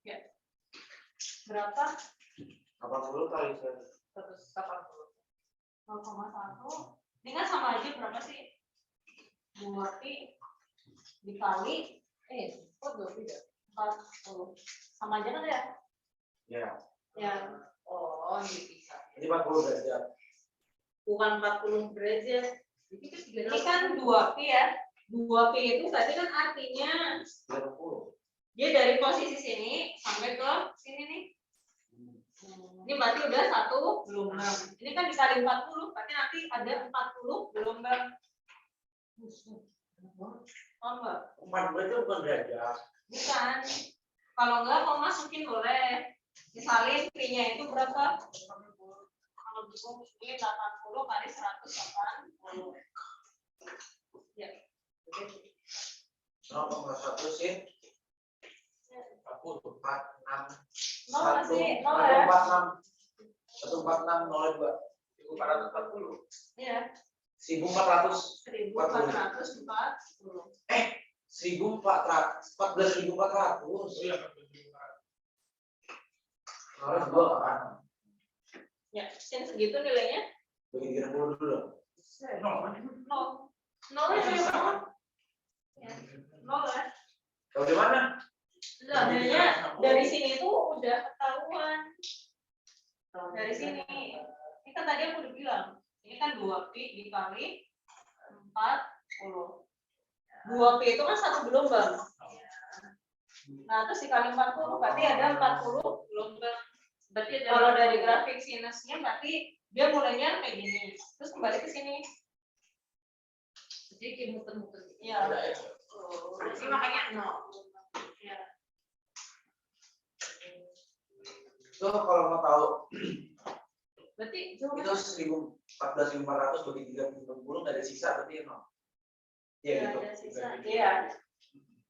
Ya. Berapa? 80 kali 180. 0,1. Ini kan sama aja berapa sih? 2 pi dikali kok 2 pi ya? 40. Sama aja kan ya? Ya. Ya. Oh, dipisah. Ini 40 derajat. Bukan 40 derajat. Ini kan 2 pi ya. 2 pi itu tadi kan artinya 30. dia dari posisi sini sampai ke sini nih. Ini berarti udah 1 gelombang. Ini kan dikali 40, berarti nanti ada 40 gelombang. Oh enggak? 40 itu bukan derajat. Bukan. Kalau enggak mau masukin boleh. Misalnya pi-nya itu berapa? Kalau masukin 80 kali 180. Ya. 0,1 sin 40, 46, Nol masih, 146, nol ya? 146, 02, 1440. Iya. 1400. 1440. 1400. Iya. Harus 2 kan? Ya, sin segitu nilainya? Bagi 30 dulu dong. Nol. Nol ya, nol. Ya, nol ya. Tahu di mana? Sebenarnya dari sini tuh udah ketahuan. Dari sini. Ini kan tadi aku udah bilang. Ini kan 2 pi dikali 40. 2 pi itu kan 1 gelombang. Nah, terus dikali 40 berarti ada 40 gelombang. Berarti kalau dari grafik sinusnya berarti dia mulainya kayak gini. Terus kembali ke sini. Jadi kayak muter-muter. Iya. Jadi makanya 0. Ya. Tuh kalau mau tahu Berarti itu 14.400 bagi 360 nggak ada sisa berarti 0. Iya nggak gitu. ada sisa. Iya.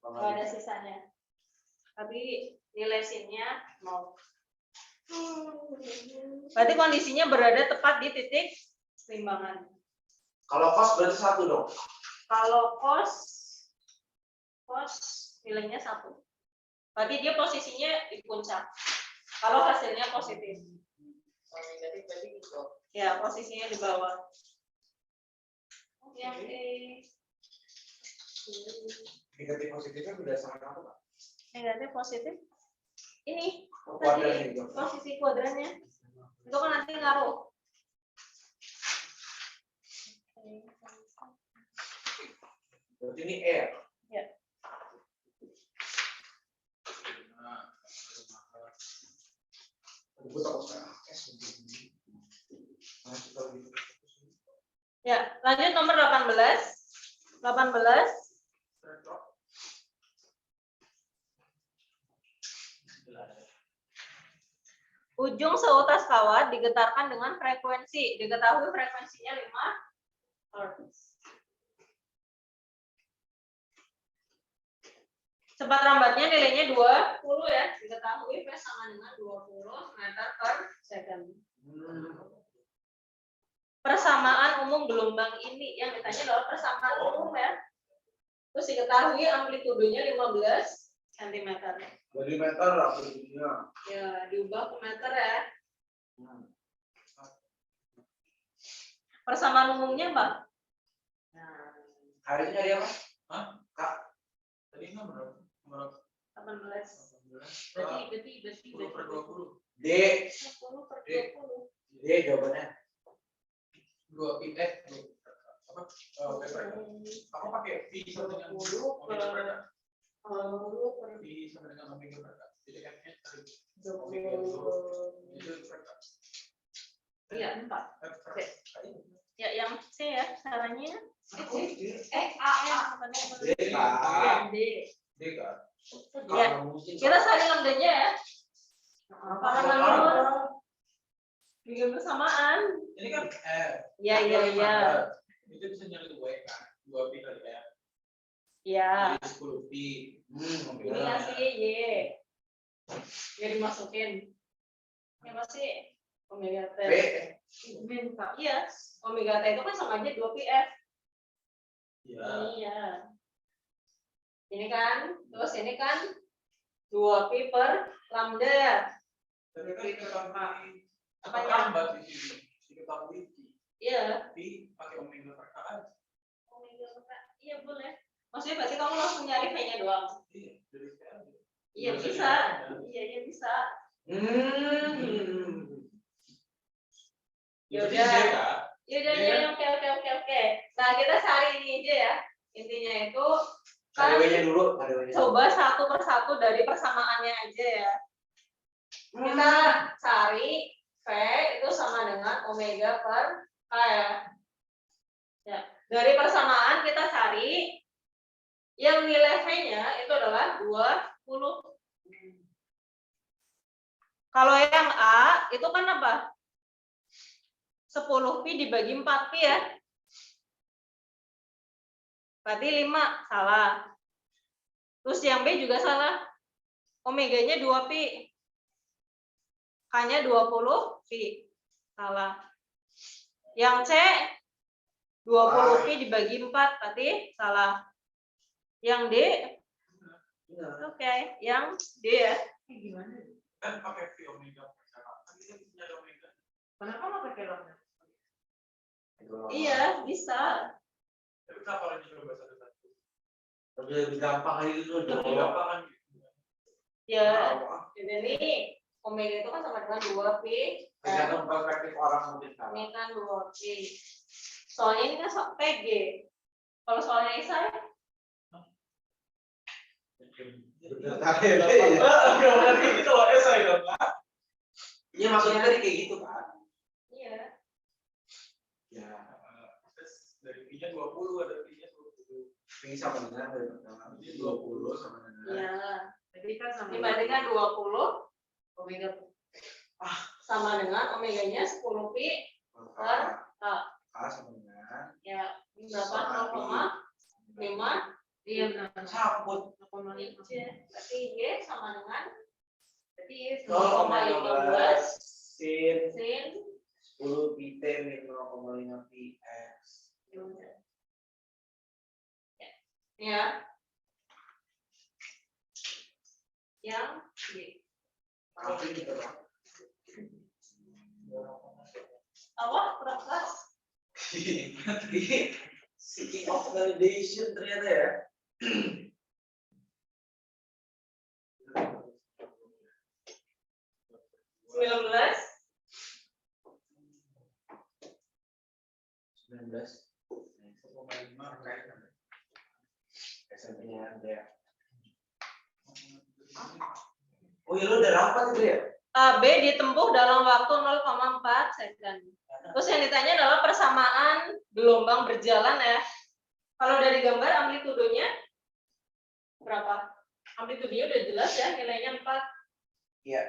Nggak ada sisanya. Tapi nilai sinnya 0. Berarti kondisinya berada tepat di titik seimbangan. Kalau kos berarti 1 dong. Kalau cos nilainya 1. Berarti dia posisinya di puncak. Kalau hasilnya positif. Negatif berarti gitu. Ya, posisinya di bawah. Oke. Negatif positifnya berdasarkan apa, Pak? Negatif positif. Ini Kuadratnya gitu. posisi kuadrannya. Itu kan nanti ngaruh. Berarti ini E. Ya. Ya, lanjut nomor 18. 18. Ujung seutas kawat digetarkan dengan frekuensi. Diketahui frekuensinya 5 Hz. Cepat rambatnya nilainya 20 ya. Diketahui V sama dengan 20 meter per second. Persamaan umum gelombang ini yang ditanya adalah persamaan umum ya. Terus diketahui amplitudenya 15 cm. Dari meter amplitudenya. Ya, diubah ke meter ya. Persamaan umumnya apa? Nah, Hari ini hari apa? Hah? Kak. Tadi kan berapa? 18. 18. Berarti 10 per 20. D. 10 per 20. D jawabannya. 2 pi apa? Aku pakai pi sama dengan 20 per Pi sama dengan omega per K. Jadi F-nya tadi omega dulu. Itu per K. Iya, 4. F per Oke. K ini. Ya, yang C ya, caranya. A. D. D kan? Ya, kita cari lambdanya ya. Karena menurut bikin bersamaan. Ini kan F. Iya, iya, iya. Itu bisa nyari W kan? 2 pi kali F. Iya. Jadi 10 pi. Ini ngasih Y. Ya dimasukin. Ini masih omega T. Minta. Iya, omega T itu kan sama aja 2 pi F. Iya. Iya. Ini kan, terus ini kan 2 pi per lambda ya. Tapi kan diketahui Apanya? lambat di sini. Diketahui Iya. pi pakai omega per K aja. Omega per K. Iya boleh. Maksudnya berarti kamu langsung nyari V-nya doang. Iya, dari sekarang. Iya bisa. Iya, iya bisa. Ya Berarti udah. D kan? Ya udah, Iya. ya oke. Nah, kita cari ini aja ya. Intinya itu kan W-nya dulu, coba satu persatu dari persamaannya aja ya. Kita cari V itu sama dengan omega per K ya. Ya, dari persamaan kita cari yang nilai V-nya itu adalah 20. Kalau yang A itu kan apa? 10 pi dibagi 4 pi ya. Berarti 5, salah. Terus yang B juga salah. Omeganya 2 pi. K-nya 20 pi. Salah. Yang C 20 pi dibagi 4, berarti salah. Yang D oke, yang D ya. Gimana? Kan pakai pi omega per K. Kan ini nyari omega. Kenapa nggak pakai lambda? Iya, bisa. Tapi kenapa harus dicoba satu-satu? Lebih gampang aja gitu. Lebih gampang kan gitu. Ya, jadi ini omega itu kan sama dengan 2 pi. Tergantung perspektif orang mungkin salah. Ini kan 2 pi. Soalnya ini kan PG. Kalau soalnya Isa ya, Berarti ini kalau esai dong, Pak. Iya maksudnya tadi kayak gitu kan. iya. Ya, Terus dari pi-nya 20, ada pi-nya 20. ini sama dengan dari pertama. Jadi 20 sama dengan. Iya. Jadi kan sama. Ini berarti kan 20 omega sama dengan omeganya 10 pi per K. Sama dengan Ya, ini berapa? 0,5. Iya benar. cabut. Berarti Y sama dengan berarti Y 0,15 0,15 sin sin 10 pi T min 0,5 pi X. ya. Yang Y. Tapi gitu kan. Apa? Kurang kelas? Seeking of validation ternyata ya. 1,5 SMP-nya ada ya. Oh iya lu udah rapat itu ya? B ditempuh dalam waktu 0,4 second. Terus yang ditanya adalah persamaan gelombang berjalan ya. Kalau dari gambar amplitudonya berapa? Amplitudonya udah jelas ya, nilainya 4. Iya.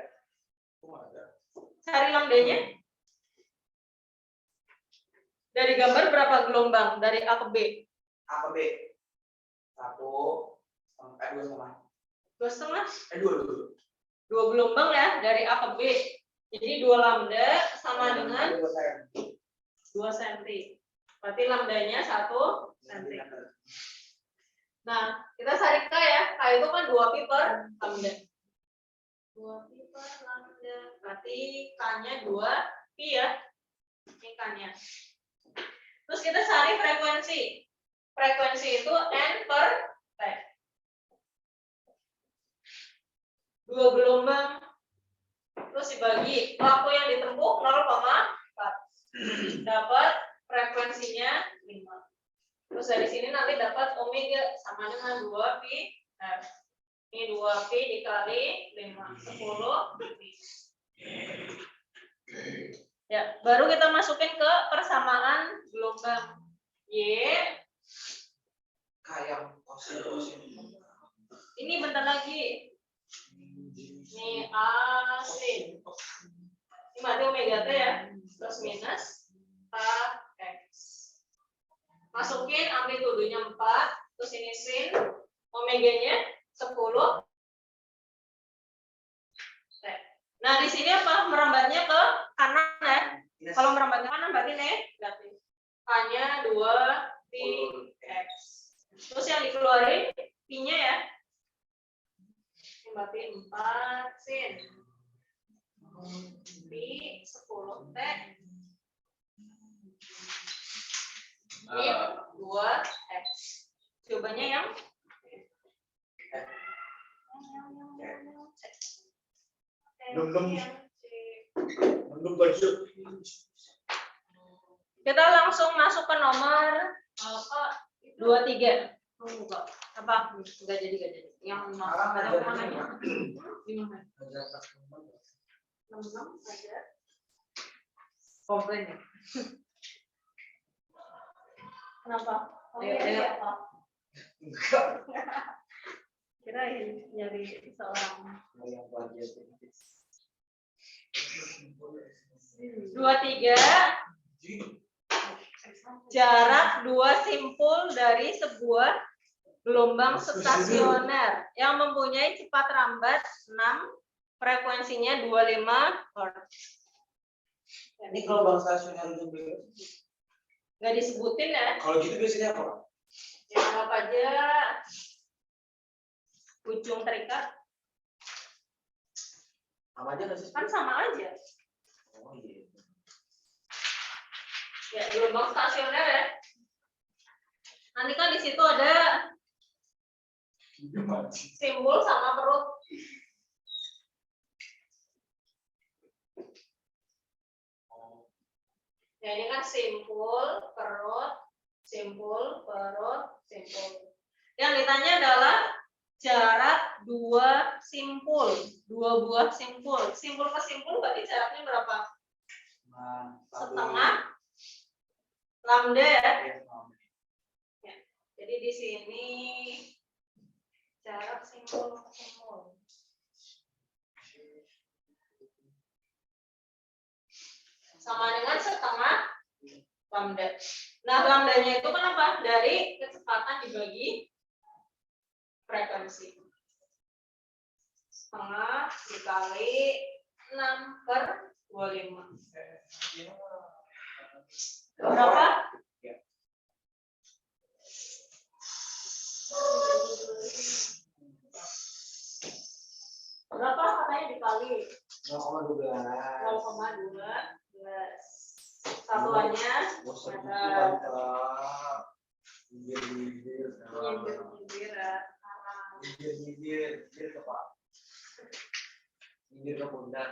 Cari lambdanya. Dari gambar berapa gelombang dari A ke B? A ke B. 1 sampai 2 sama. 2,5. 2. 2 gelombang ya dari A ke B. Jadi 2 lambda sama dengan 2 cm. Berarti lambdanya 1 cm. Nah, kita cari K ya. K itu kan 2 pi per lambda. 2 pi per lambda. Berarti K-nya 2 pi ya. Ini K-nya. Terus kita cari frekuensi. Frekuensi itu N per T. 2 gelombang. Terus dibagi waktu yang ditempuh 0,4. Dapat frekuensinya 5. Terus dari sini nanti dapat omega sama dengan 2 pi F. Ini 2Pi dikali 5, 10 Pi. Ya, baru kita masukin ke persamaan gelombang. Y. Kayak kosin. Ini bentar lagi. Ini A, sin. Ini berarti omega T ya. Plus minus X. Masukin amplitudenya 4. Terus ini sin. Omeganya 10. Nah, di sini apa? Merambatnya ke kanan ya. Kalau merambatnya ke kanan berarti negatif. Hanya 2Pi X. Terus yang dikeluarin Pi-nya ya. Ini berarti 4 sin. Pi 10T. Min 2X. Jawabannya yang Belum baju. kita langsung masuk ke nomor 23. Apa? Enggak jadi. Yang mana? Di mana? 66 saja. Komplain ya. Kenapa? Apa? Enggak. Kira nyari seorang. 23. Jarak dua simpul dari sebuah gelombang stasioner yang mempunyai cepat rambat 6, frekuensinya 25 Hz. Ini gelombang stasioner itu Nggak disebutin ya? kalau gitu biasanya apa? Ya anggap aja ujung terikat. Sama aja nggak sih? Kan sama aja. Oh iya. Ya gelombang stasioner ya. Nanti kan di situ ada simbol sama perut. Ya ini kan simpul, perut, simpul, perut, simpul. Yang ditanya adalah jarak dua simpul, dua buah simpul. Simpul ke simpul berarti jaraknya berapa? Setengah lambda ya. Ya. Jadi di sini jarak simpul ke simpul. Sama dengan setengah lambda. Nah, lambdanya itu kan apa? Dari kecepatan dibagi frekuensi. Setengah dikali 6/25. Berapa? Berapa katanya dikali? 0,12. 0,12. Satuannya ada nyindir ke Pak. Nyindir ke pundak.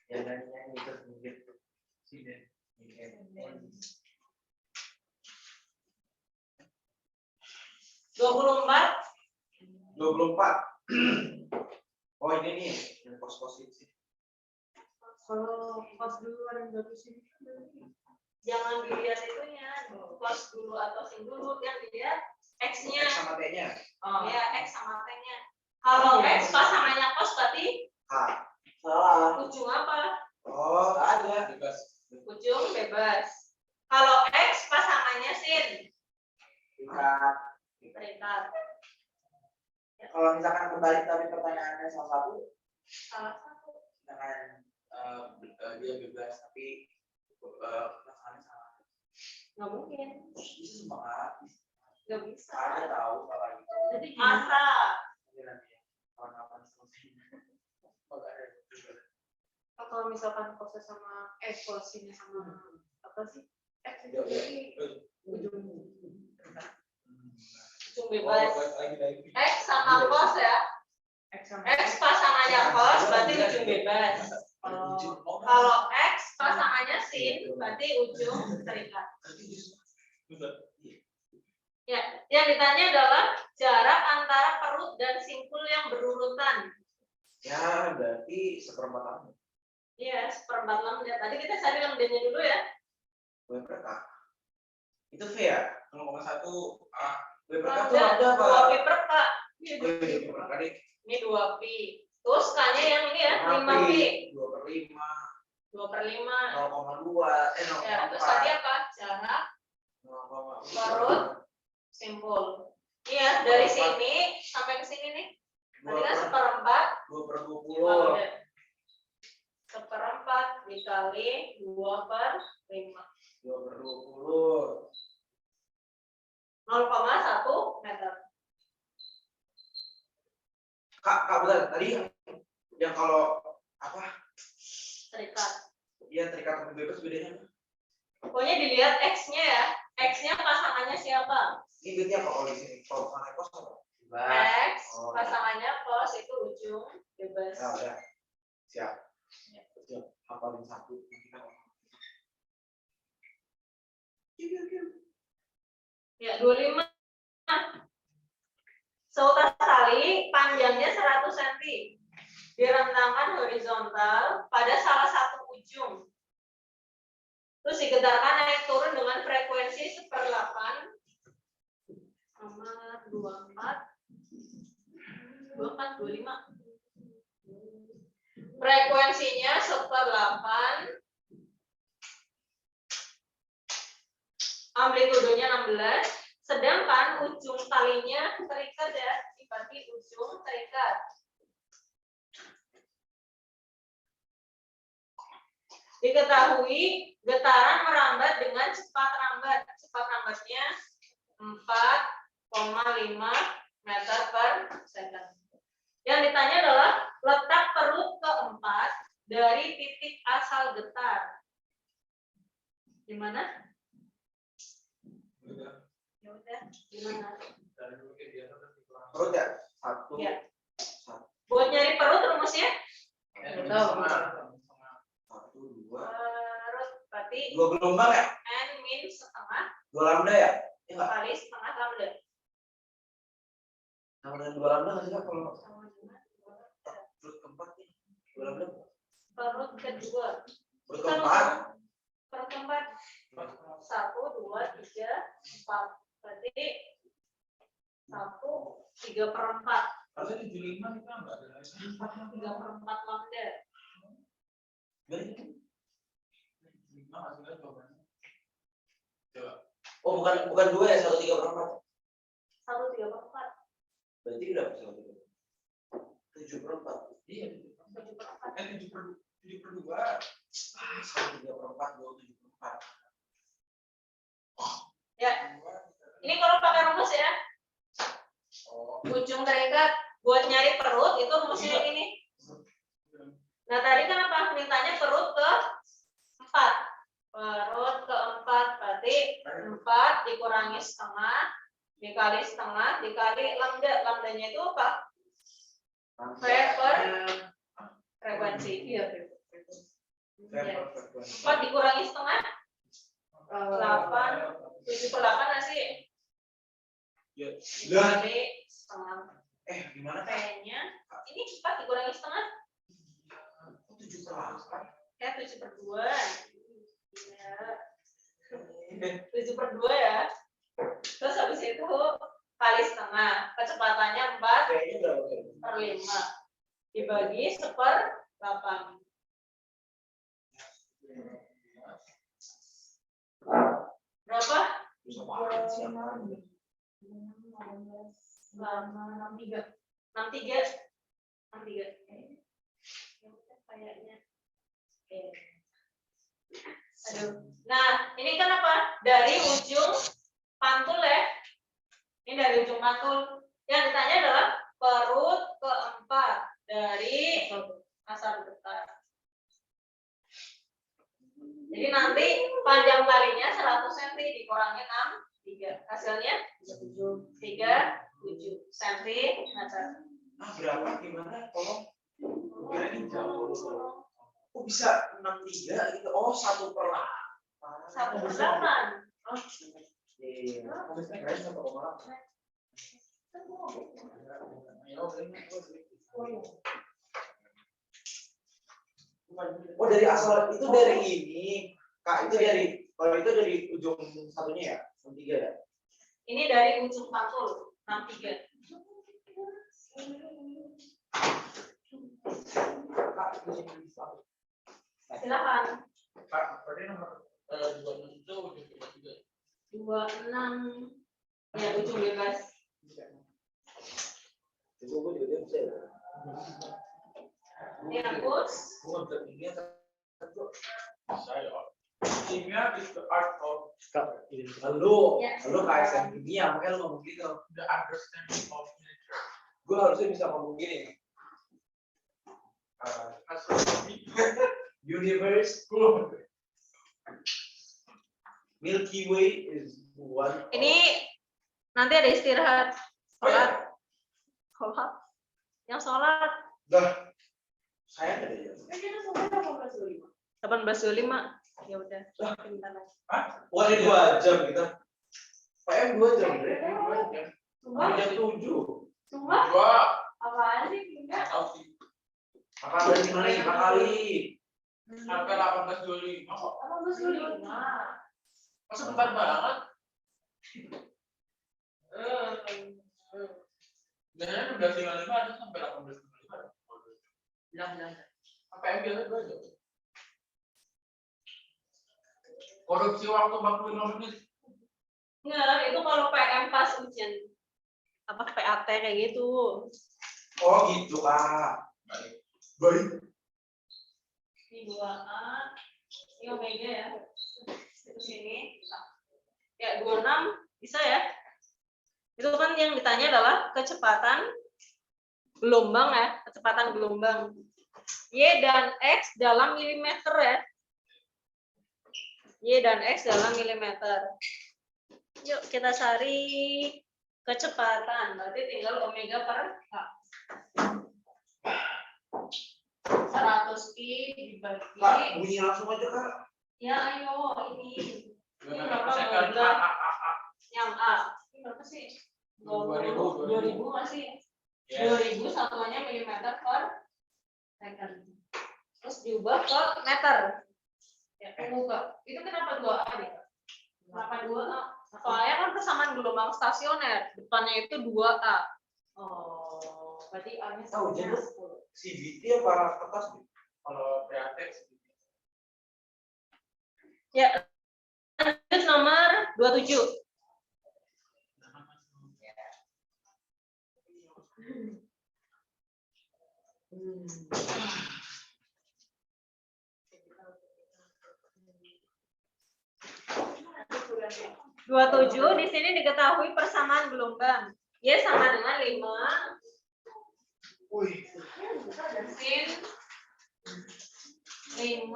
Ya nyanyi terus nyindir sini. 24. Oh ini nih yang pos-pos itu. Kalau pas dulu ada yang bagus ini. jangan dilihat itunya, plus dulu atau sin dulu, yang dilihat X-nya. X sama T-nya. Oh ya, X sama T-nya. Kalau X pasangannya cos berarti Salah. ujung apa? Oh, ada. Ujung bebas. Kalau X pasangannya sin. Terikat. Kalau misalkan kembali tadi pertanyaannya salah satu, misalkan dia bebas tapi pasangannya salah. Nggak mungkin. Bisa semangat. Nggak bisa. Ada tahu kalau gitu. Jadi Masa? Nanti ya, kawan-kawan selesai. kalau misalkan proses sama equasinya sama apa sih? X itu Ya, ya. jadi ujung Ujung bebas. Lagi. X sama cos ya. X sama X pasangannya cos berarti ujung bebas. Kalau X pasangannya sin berarti ujung terikat. Ya, yang ditanya adalah jarak antara perut dan simpul yang berurutan. Ya, berarti seperempat lambda. Iya, seperempat lambda. Tadi kita cari lambdanya dulu ya. W per K. Itu V ya? 0,1 A. W per K itu Lambda lambda apa? 2 pi per K. W per K deh. Ini 2 pi. Terus K-nya yang ini ya, 5 pi. 2 per 5. 2 per 5. 0,2. Ya, terus 0,4. tadi apa? Jarak 0,4. perut simpul. Iya, dari sini sampai ke sini nih. Tadi kan seperempat. 2 per 20. Lambda. Seperempat dikali 2 per 5. 2 per 20. 0,1 meter. Kak, betul. Tadi yang kalau apa? Terikat. Iya, terikat atau bebas bedanya apa? Pokoknya dilihat X-nya ya. X-nya pasangannya siapa? Ini bedanya apa kalau di sini? Kalau pasangan kos apa? X, pasangannya cos itu ujung bebas. Ya udah. Siap. Ya. Siap. Hafalin satu. Nanti kan Ya, 25. Seutas tali panjangnya 100 cm. Direntangkan horizontal pada salah satu ujung. Terus digetarkan naik turun dengan frekuensi 1/8 sama 24 25. Frekuensinya 1/8, amplitudenya 16, sedangkan ujung talinya terikat ya, dibagi ujung terikat. Diketahui getaran merambat dengan cepat rambat. Cepat rambatnya 4,5 meter per second. Yang ditanya adalah letak perut keempat dari titik asal getar. Di mana? Ya udah, di mana? perut ya? Satu. Ya. Satu. Buat nyari perut rumusnya? Satu, dua. Perut berarti 2 gelombang ya? N min setengah 2 lambda ya? Ya enggak? kali setengah lambda. Sama dengan 2 lambda nggak sih Kak? Kalau Sama dengan perut keempat nih. 2 lambda. perut kedua. Perut keempat. Perut keempat 1, 2, 3, 4. Berarti 1, 3/4. Harusnya 75 kita enggak ada. 3/4 lambda. Berarti 5 hasilnya jawabannya. Coba. oh bukan 2 ya, 1 3/4. 1, 3/4. Berarti udah 7/4. Iya, 7/4. 7/2. 1 3/4, 2 7/4. Ya, ini kalau pakai rumus ya. Ujung terikat buat nyari perut itu rumusnya yang ini. Nah, tadi kan apa? Mintanya perut ke-4. Perut ke-4 berarti 4 dikurangi setengah dikali setengah dikali lambda. Lambdanya itu apa? V per frekuensi. Iya, Frekuensi. 4 dikurangi setengah 8, 7/8 nggak sih? Ya. Dikali setengah Gimana Kak? P-nya. Ini 4 dikurangi setengah 7/8. ya 7/2. Ya. 7/2 ya. Terus habis itu kali setengah. Kecepatannya 4 Kayaknya berapa? per 5. Dibagi 1/8. Berapa? Bisa banget sih. 63. Kayaknya. Aduh. Nah, ini kan apa? Dari ujung pantul ya. Ini dari ujung pantul. Yang ditanya adalah perut keempat dari asal getar. Jadi nanti panjang talinya 100 cm dikurangi 3. Hasilnya 37 cm. Berapa? Gimana? Tolong. Kira ini jauh. Kok bisa 63 gitu? Oh, 1/8. 1/8. Iya. Iya. Keren 1,8. Kan gua nggak bisa. Ya, oke. Oh dari asal itu dari ini, Kak itu dari kalau itu dari ujung satunya ya, ujung 3 ya. Ini dari ujung pantul 63. Kak itu sini bisa. Silakan. Kak, berarti nomor 26 itu udah juga. 26 ya ujung bebas. Itu gue juga bisa. Ya. Dihapus. Bukan berarti saya. Kimia is the art of Lu Ya. KSM kimia, makanya lu ngomong gitu. the understanding of nature. Gue harusnya bisa ngomong gini. Astronomy. Universe, Milky Way is one. Ini nanti ada istirahat. Sholat. Sholat. Yang sholat Dah, saya ada ya. Kan kita semuanya 18.25. 18.25. Ya udah. Bentar lagi. Wah ini 2 jam kita. PM 2 jam. Bre. Sumpah? Jam 7. Sumpah? Dua. Apaan sih? Enggak. Tahu sih. Makan dari mana 5 kali? Sampai 18.25 kok. 18.25. Masa bentar banget? Biasanya 16.55 ada sampai 18.55. Bilang. Apa yang biasa 2 jam? Korupsi waktu 45 menit. Enggak, itu kalau PM pas ujian apa PAT kayak gitu. Oh gitu Kak. Baik. Ini 2A, ini omega ya. Itu sini. Ya 26 bisa ya. Itu kan yang ditanya adalah kecepatan gelombang ya, kecepatan gelombang. Y dan X dalam milimeter ya. Y dan X dalam milimeter. Yuk kita cari kecepatan. Berarti tinggal omega per K. 100 pi dibagi. Kak, bunyi langsung aja Kak. Ya ayo ini. Ini berapa? Second. 12. Yang A. Ini berapa sih? 2000. 2000 masih. Ya. 2000 satuannya milimeter per second. Terus diubah ke meter. Ya, buka. Itu kenapa 2A nih, Kak? Kenapa 2A? Soalnya kan persamaan gelombang stasioner, depannya itu 2A. Oh, berarti A-nya Tahu, sama jadi 10. CBT apa kertas nih? Kalau PAT Ya, lanjut nomor 27. Dua tujuh di sini diketahui persamaan gelombang. Y sama dengan 5 Wih. sin 5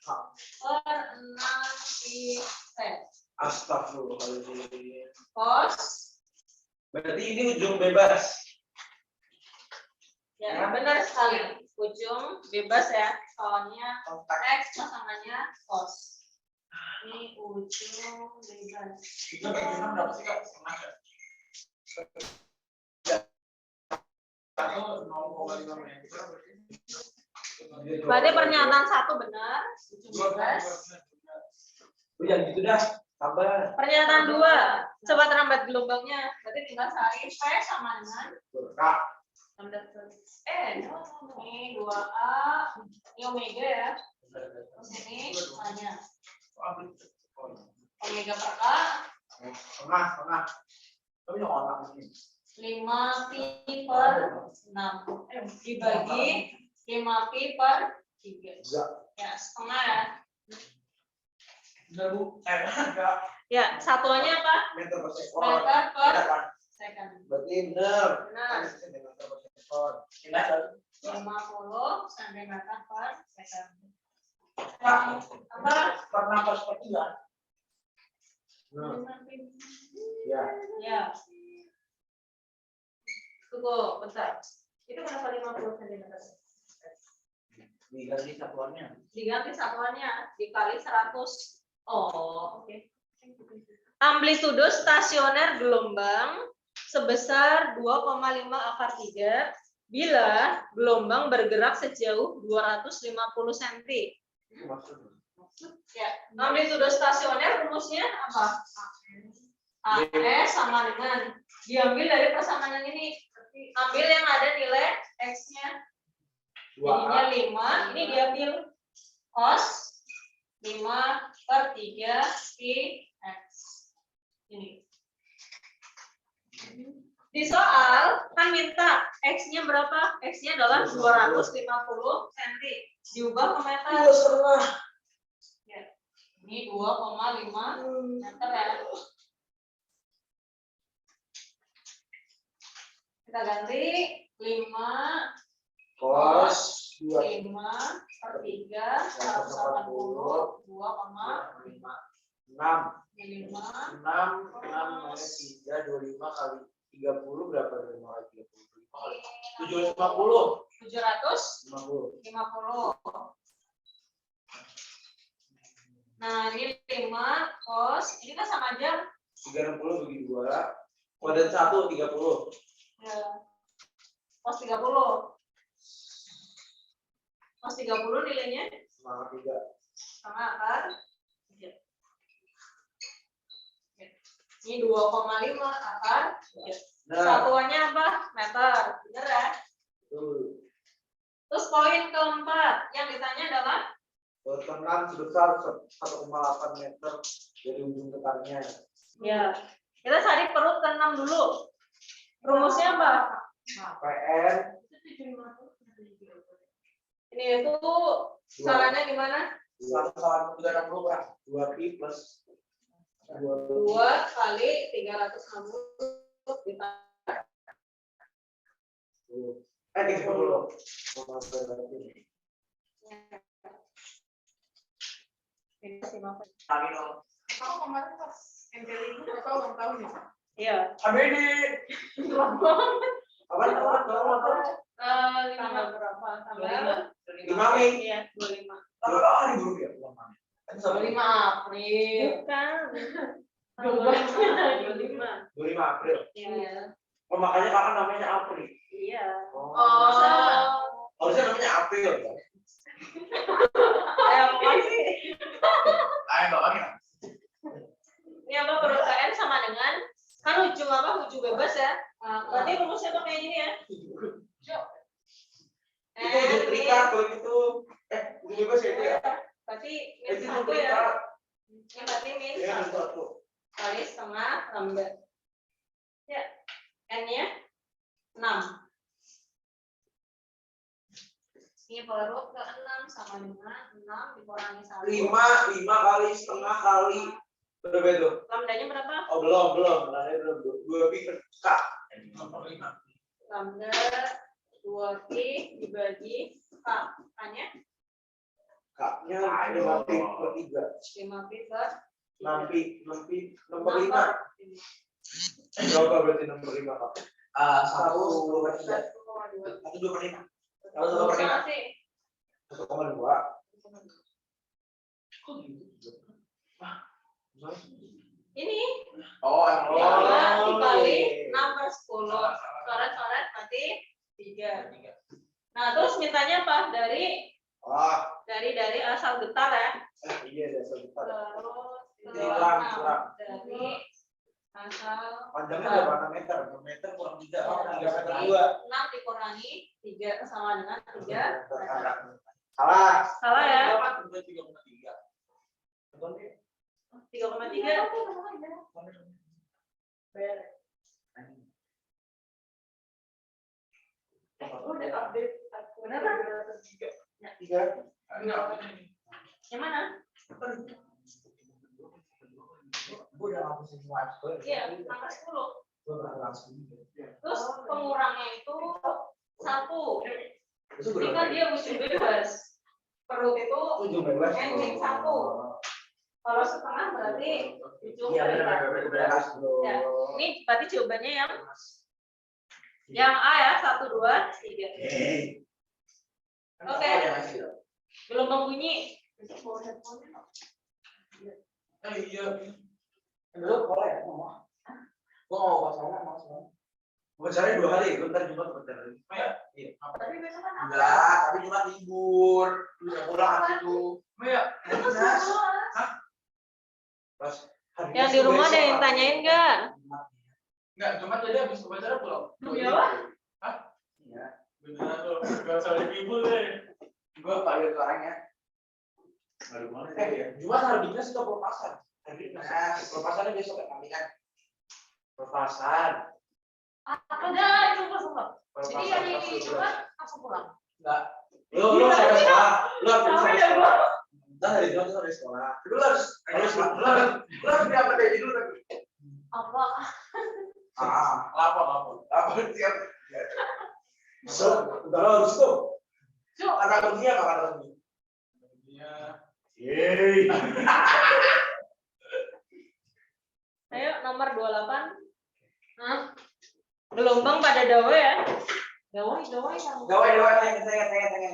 per 6 pi t. Astagfirullahaladzim. Cos. Berarti ini ujung bebas. Ya, benar sekali. Ujung bebas ya. Soalnya Kontak. X pasangannya cos. Ini ujung bebas. itu bagaimana berapa sih Kak? Setengah ya? Atau 0,5 meter Berarti pernyataan satu benar. Ujung bebas. Oh, yang gitu dah. Sabar. Pernyataan 2, cepat rambat gelombangnya. Berarti tinggal cari P sama dengan Kak. ini 2A, ini omega ya. Terus ini hanya omega per K Tengah. Tapi yang orang ini. 5 pi per 6 dibagi 5 pi per 3. Enggak. Ya, setengah ya. Benar Bu? Enggak. Ya, satuannya apa? Meter per sekon. Meter per Iya, kan? second. Berarti benar. Benar. Meter per sekon. 50 cm per second. Apa? Pernah pas pertigaan. Ya. Ya. Tunggu, bentar. Itu kenapa 50 cm? Diganti satuannya. Diganti satuannya dikali 100. Oh, oke. Amplitudo stasioner gelombang sebesar 2,5 akar 3 bila gelombang bergerak sejauh 250 cm. Ya, amplitudo stasioner rumusnya apa? AS sama dengan diambil dari persamaan ini. Ambil yang ada nilai X-nya. Jadinya 5, ini diambil cos 5/3 pi X. Ini. Di soal kan minta X-nya berapa? X-nya adalah 250 cm. Diubah ke meter. 2,5. Ya. Ini 2,5 meter ya. Kita ganti 5 Cos 5/3 180 2,5 6. 5 6 minus 3 25 kali 30 berapa dari 5 kali 30? 750. 750. 50. Nah, ini 5 cos, ini kan sama aja. 360 bagi 2. Kuadrat 1 30. Ya. Cos 30. Cos 30 nilainya Semangat 3. sama akar. Ya. Ini 2,5 akar. Ya. Nah, Satuannya apa? Meter. Bener ya? betul. Terus poin keempat yang ditanya adalah Berkenan sebesar 1,8 meter dari ujung tekannya. ya. Kita cari perut ke-6 dulu. Rumusnya apa? PN Ini itu caranya gimana? 1,360 kan? 2 pi plus 2 kali 360 ditambah 30. ini 50. Kamu kemarin pas MPL itu berapa ulang tahun ya? Iya. ABD. Apa? Tambah berapa? Tambah 5 Mei. Iya, 25. Berapa hari dulu ya ulang tahunnya? 25 April. Bukan. 25. 25 April. Iya. Oh, makanya kakak namanya April. Iya. Oh. Harusnya namanya April kan? Apa sih? Ayo bapaknya. Ini apa perut KN sama dengan kan ujung apa? Ujung bebas ya. Berarti rumusnya tuh kayak gini ya. Itu ujung terikat kalau gitu. Ujung bebas ya itu ya. Berarti Itu min ujung 1 ya. terikat. Ini berarti min Ya, 1 satu. kali setengah lembar. Ya. N-nya 6. Ini perut ke 6 sama dengan 6 dikurangi 1. 5 kali setengah kali berapa itu? Lambdanya berapa? Oh belum. Lambdanya belum. 2 pi per K. Lambda 2pi dibagi K. K-nya K-nya 5 pi per 3. 5pi per 6 pi nomor 5. Berapa berarti nomor 5 Kak? 1,3. 1,2 1,2. 1,2. Ini Oh, 5 dikali 6 per 10. Coret-coret berarti 3. Nah, terus mintanya apa? Dari asal getar ya. Iya dasar besar. Terus Kurang. dari asal Panjangnya berapa meter? Per meter kurang 3. 3 meter 2. 6 dikurangi 3 sama dengan 3. Salah Ya? 3,3. 3,3. Udah update. Beneran? 3. Yang mana? Gue udah ngapusin semua. Iya, angka 10. Gue pernah langsung. Terus pengurangnya itu 1. Itu Ini kan dia ujung bebas. Perut itu ujung bebas. ending 1. Kalau setengah berarti ujung Iya bebas. benar. Ya, ini berarti jawabannya yang A ya, 1, 2, 3. Oke. Gelombang bunyi. Iya. Dulu boleh ya ngomong. Gua mau pacaran mau semua. Pacaran 2 hari, bentar Jumat bentar. Iya. Tapi besok kan apa? Enggak, tapi Jumat libur. Udah pulang hari itu. Ya, Itu semua. Pas hari Yang Jumat di rumah besok, ada yang Pak. tanyain nggak? enggak, cuma tadi habis upacara pulang. Iya, Pak. Iya. Beneran tuh, gak usah dihibur deh. Gua panggil ke orangnya. Baru mana Jumat hari dinas itu pelepasan. Hari dinas. Pelepasannya besok ya kami kan. Pelepasan. Enggak, itu semua. Jadi Pelepasan yang pas ini 17. cuma langsung pulang. Enggak. Lu sampai sekolah. Lu harus Sampai sampai jam sekolah. Entar hari Jumat itu harus sekolah. Lu harus diupdate dari dulu tapi. Apa? Lapor siap. So, udah harus tuh. Kata kerja apa kata kerja? Iya. Yeay. Ayo nomor 28. Hah? Gelombang pada dawe ya. Gawai yang. Gawai tanya.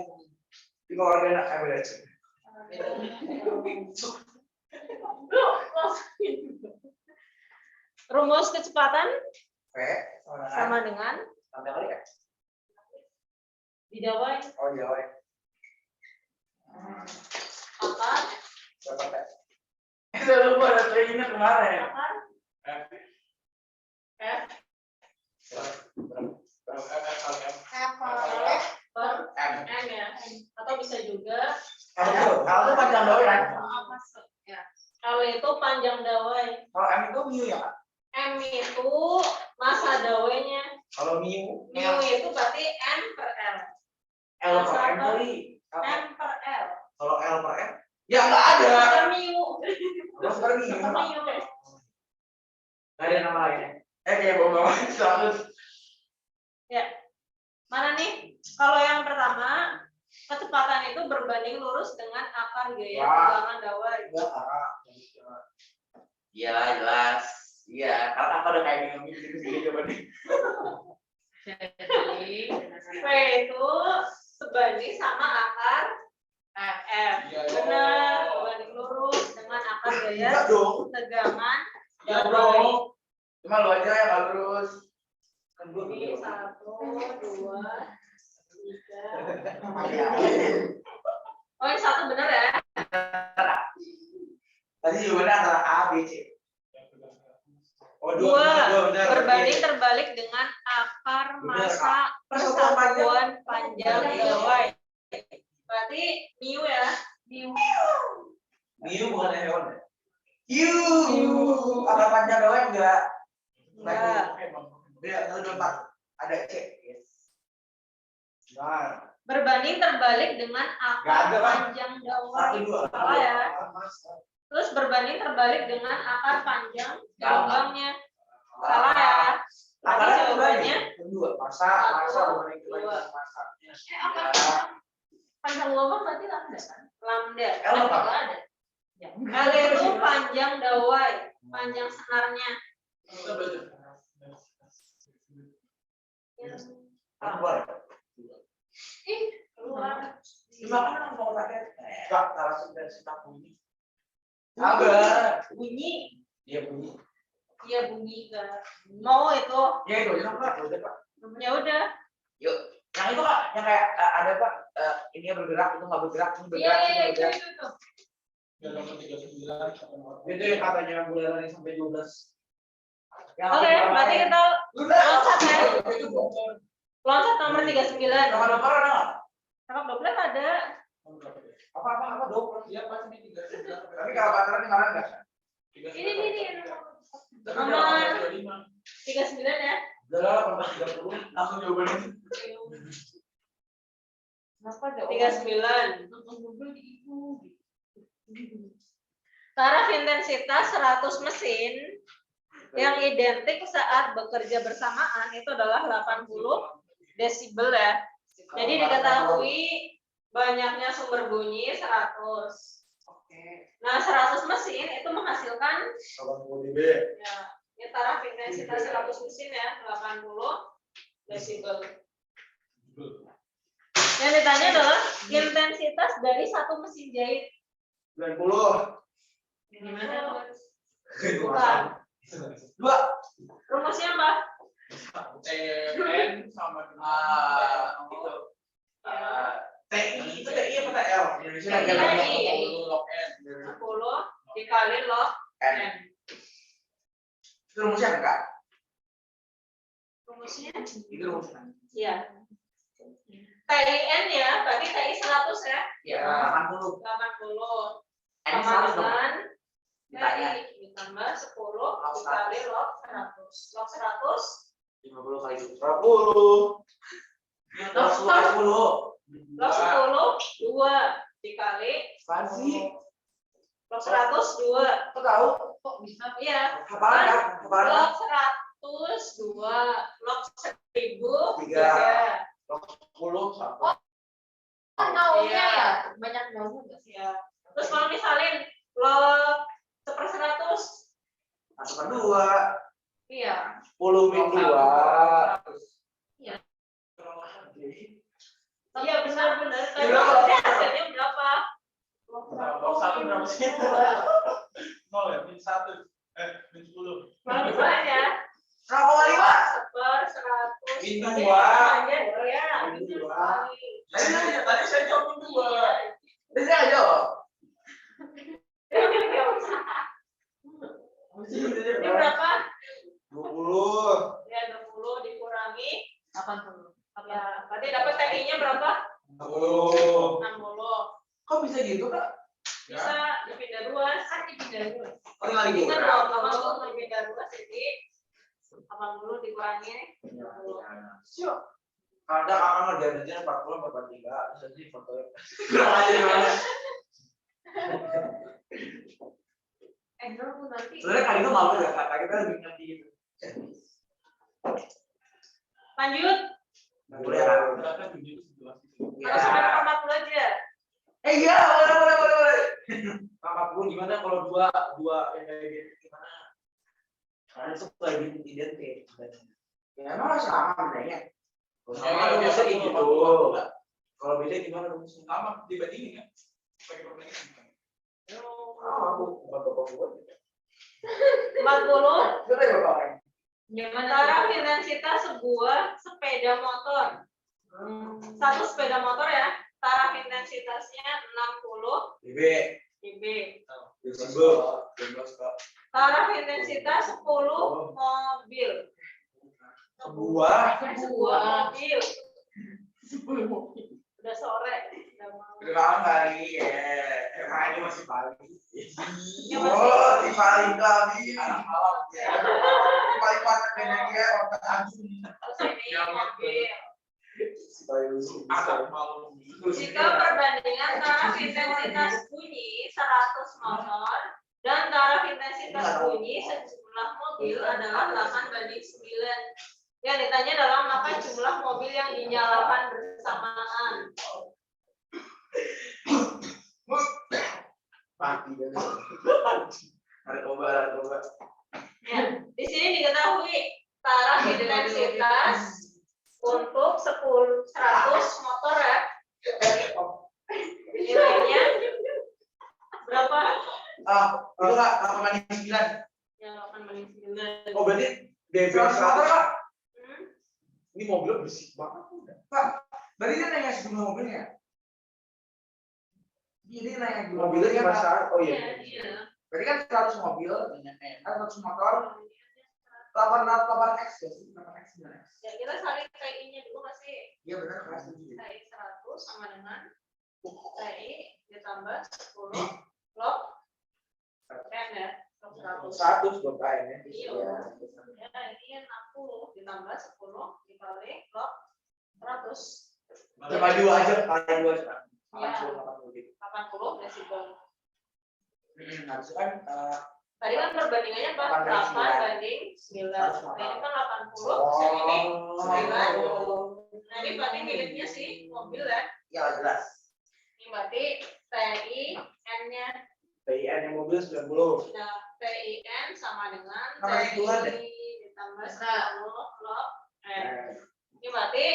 Tiga orang enak average. Lu langsung. Rumus kecepatan V sama dengan sampai kali kan? didawai Oh iya, woi. akar Dapat ya? Kita lupa ada trainingnya kemarin. akar F per M ya. Atau bisa juga Kalau itu panjang dawai kan? Ya. L itu panjang dawai. Kalau M itu mu ya kan? M itu masa dawainya. Kalau mu Mu itu berarti N per L. L per M kali. M per L. Kalau L per M? Ya nggak ada. Per mu. Terus per mu. Per mu. Nggak ada nama lainnya. Kayak bawa 100. Ya. Mana nih? Kalau yang pertama, kecepatan itu berbanding lurus dengan akar gaya bilangan dawai. Iya jelas. Iya, karena aku udah kayak bingung sendiri coba deh. Jadi, P itu sebanding sama akar F. Benar, berbanding lurus dengan akar gaya Enggak dong. tegangan Iya dawai. dong. Cuma lu aja yang nggak lurus. Kan gua Ini belum. 1, 2, 3. Iya. Oh, yang satu benar ya? Tadi jawabannya antara A, B, C. Oh, Dua, benar. berbanding terbalik dengan akar Benar, masa persatuan panjang dawai. Berarti mu ya? Miu bukan hewan ya? Apa panjang doang enggak? Enggak. Dia ada 4. Ada C. Yes. Nah, Berbanding terbalik dengan Nggak akar ada, Pak. panjang dawai. 1, 2. Salah ya? Terus berbanding terbalik dengan akar panjang gelombangnya. Salah ya? Tadi jawabannya kedua. Masa berbanding terbalik dengan masa. panjang gelombang berarti lambda kan? lambda. L apa? Nggak ada. L itu panjang dawai, panjang senarnya. Kita belajar. Keluar. Keluar. Gimana mau rakyat? Enggak, narasumber simak bunyi. Sabar. Bunyi. Iya bunyi. Iya bunyi kan. Mau itu. Ya itu, ya Pak. Udah Pak. Ya udah. Yuk. Yang itu Pak, yang kayak ada Pak, ini bergerak, itu nggak bergerak, ini bergerak, ini Iya, bergerak. itu. Biar dapat 39. Itu yang katanya bulan sampai 12. Oke, berarti kita loncat ya. Itu bocor. Loncat nomor 39. Nama dokter ada nggak? Sama Doppler ada. Apa dokter? Iya pasti 39. Tapi kalau pacaran kemarin nggak? Ini. Nomor 39 ya. Udah lah, 30 langsung jawabannya. Kenapa ada 39. nonton Google di ibu? Taraf intensitas 100 mesin yang identik saat bekerja bersamaan itu adalah 80 desibel ya. Jadi diketahui banyaknya sumber bunyi 100. Oke. Nah, 100 mesin itu menghasilkan 80 dB. ya, ini taraf intensitas 100 mesin ya, 80 desibel. Yang ditanya adalah intensitas dari satu mesin jahit. 90. Gimana? Bukan. Dua. Rumusnya apa? N sama Itu. TI itu TI apa TL? Indonesia TI. log N. 10 dikali log N. N. Itu rumusnya enggak? Rumusnya? Itu rumusnya. Iya. TIN ya, berarti TI 100 ya? Ya, 80. 80 N sama 100 dong. dengan Ditanya. TI ditambah 10 dikali log 100. Log 100 50 kali 40. Terus 10. log 10 2 dikali Spasi. log 100 2. Kok tahu? Kok bisa? Iya. Hafalan kan? Hafalan kan? Log 100 2 log 1000 Tiga. 3. 10 1. Kan tahunya Iya. ya banyak banget nggak sih? Ya. Terus kalau misalin log 1/100 1/2. iya. 10 min 2. Iya. Jadi Iya benar-benar. Tapi Iya. maksudnya hasilnya berapa? Log 1 berapa sih? 0 ya, min 1. Min 10. Kalau misalnya berapa kali, Pak? 1/100 Min berarti 2. namanya, ya, Min itu 2. kali. Tadi saya jawab min 2. Bisa nggak jawab? Ini berapa? 20. Ya 20 dikurangi 80. ya berarti dapat TI-nya berapa? 60. 60. Kok bisa gitu, Kak? Bisa dipindah ruas. Kan dipindah dulu. Oh, tinggal Kita dikurang. 80 dipindah ruas jadi 80 dikurangi 60. Siap. Kadang akan ngerjain 40 43 bisa sih foto. Kurang aja gimana? Dulu nanti. Sebenarnya kali itu malu ya, Kak. Kita lebih ngerti gitu. Lanjut. Boleh ya, Kak? Ternyata 7 itu 11 gitu. Harus sampai 40 aja. Iya, boleh. 40 gimana kalau dua yang kayak gitu gimana? Karena itu lagi identik. Ya emang masih sama bedanya. Kalau biasa gitu. Kalau beda gimana rumusnya? Sama dibandingin ya. Pakai perbandingan. Aku bukan bapak gua. 40 Itu dari bapak orang. antara intensitas sebuah sepeda motor. Satu sepeda motor ya, taraf intensitasnya 60 BB. dB. Desibel. 12 Kak. Taraf intensitas 10 mobil. Sebuah. Mobil. Udah sore, udah mau. Udah kali ya. Emang ini masih pagi. Ya, masih. Oh, di paling kami anak malam ya. Di paling pakai dia otak anjing. Terus ini mobil. Agak malu. Jika perbandingan taraf intensitas bunyi 100 motor dan taraf intensitas bunyi sejumlah mobil adalah 8/9. Yang ditanya adalah maka jumlah mobil yang dinyalakan bersamaan. Mati dan narkoba. Ya, di sini diketahui taraf intensitas untuk 100 motor ya. Nilainya berapa? Itu Kak, 8/9. Ya, 8/9. Oh, berarti DB 100 Kak. Hmm? Ini mobilnya bersih banget. Pak, berarti dia nanya jumlah mobilnya. Ini nanya jumlah mobilnya gimana Kak? Oh Iya, iya. iya. Berarti kan 100 mobil, 100 motor, 8X ya sih, 8X 9X. Ya, kita saling TI-nya dulu masih Iya benar kelas itu. TI 100 sama dengan TI ditambah 10 log N ya, log 100. 100 buat kain ya. Iya. Ya, ini 60 ditambah 10 dikali log 100. Coba dua aja, kali dua aja. Iya. 80 gitu. 80 desibel. Harusnya kan Tadi kan perbandingannya apa? 8/9. Nah, ini kan 80, yang ini 9. Nah, ini berarti miliknya sih mobil ya. ya jelas. Ini berarti TI N-nya. PIN yang mobil 90. Nah, TIN sama dengan Nama hitungan deh. ditambah 10 log N. Ini berarti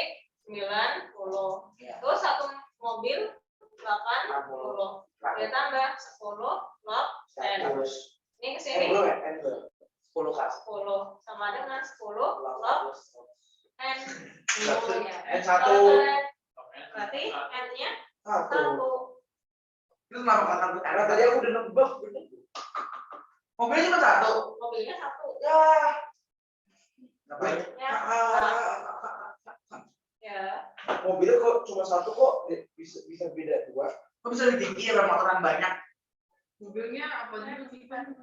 90. Ya. Terus satu mobil 80. Ditambah 10 log N. 100. Ini ke sini. Belum ya? Belum. 10 Kak. 10 sama dengan 10 log N. N1. Berarti N-nya 1. 1. Itu kenapa kata gue? Karena tadi aku udah nebak. Mobilnya cuma 1. Mobilnya 1. Ya. Ngapain? Ya. Ya. Mobilnya kok cuma 1 kok bisa beda 2. Kok bisa ditinggi ya motoran banyak? Mobilnya apa juga sih kan?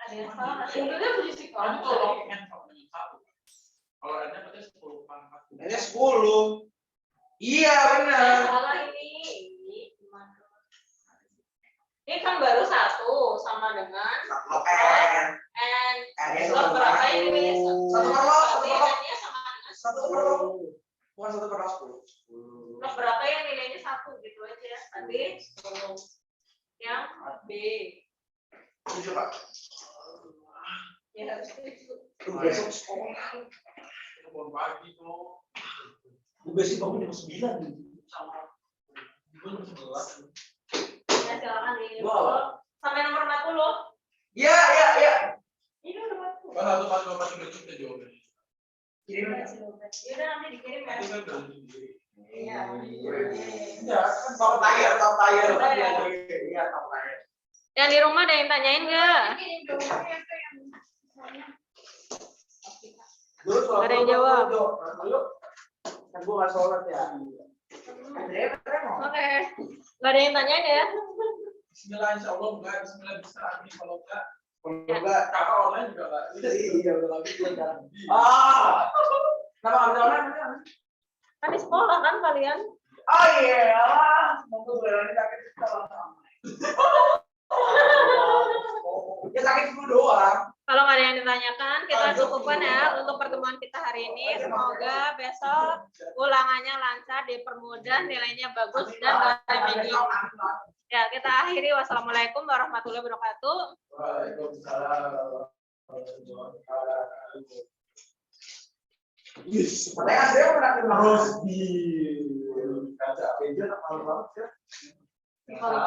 Ada yang salah. Mobilnya punya si Kan itu kamu. log N sama dengan 1. Kalau N-nya berarti 10 pangkat. Ini 10. Iya benar. Salah ini. Gimana? Ini kan baru 1 sama dengan Log N. N. N-nya Log berapa yang nilainya 1? 1 per log. 1 per log. N-nya sama dengan 1 per log. Bukan 1 per log 10. Log berapa yang nilainya 1 gitu aja. Tadi 10. Yang B. 7 Pak. Ya harus 7. Besok sekolah. Bangun pagi tuh. Gue besok bangun jam 9 nih. Sama. Gue jam 11. Ya silakan di Gua apa? sampai nomor 40. Iya. Ini udah 40. Pas satu pas bapak tinggal kita jawabannya. Kirim aja. Ya udah nanti dikirim ya. Itu kan udah sendiri. Iya. Iya, kan top tire. Iya, top tire. Yang di rumah ada yang tanyain nggak? Ini dong itu yang misalnya. Dulu kalau Ada yang jawab. Dulu kan gua nggak sholat ya. Oke. Nggak ada yang tanyain ya? Bismillah insya Allah enggak. Bismillah bisa. Amin kalau enggak. Enggak. Kakak online juga enggak. Iya, udah lagi sekarang. Ah. Kenapa nggak bisa online? Kan di sekolah kan kalian? Oh iya, mau berani sakit sekolah. Ya sakit dulu doang. Kalau nggak ada yang ditanyakan, kita cukupkan ya untuk pertemuan kita hari ini. Semoga besok ulangannya lancar, dipermudah, nilainya bagus dan nggak ada mini. Ya, kita akhiri. Wassalamualaikum warahmatullahi wabarakatuh. Waalaikumsalam. Yes, katanya saya pernah terus di kaca meja malam banget ya. Kalau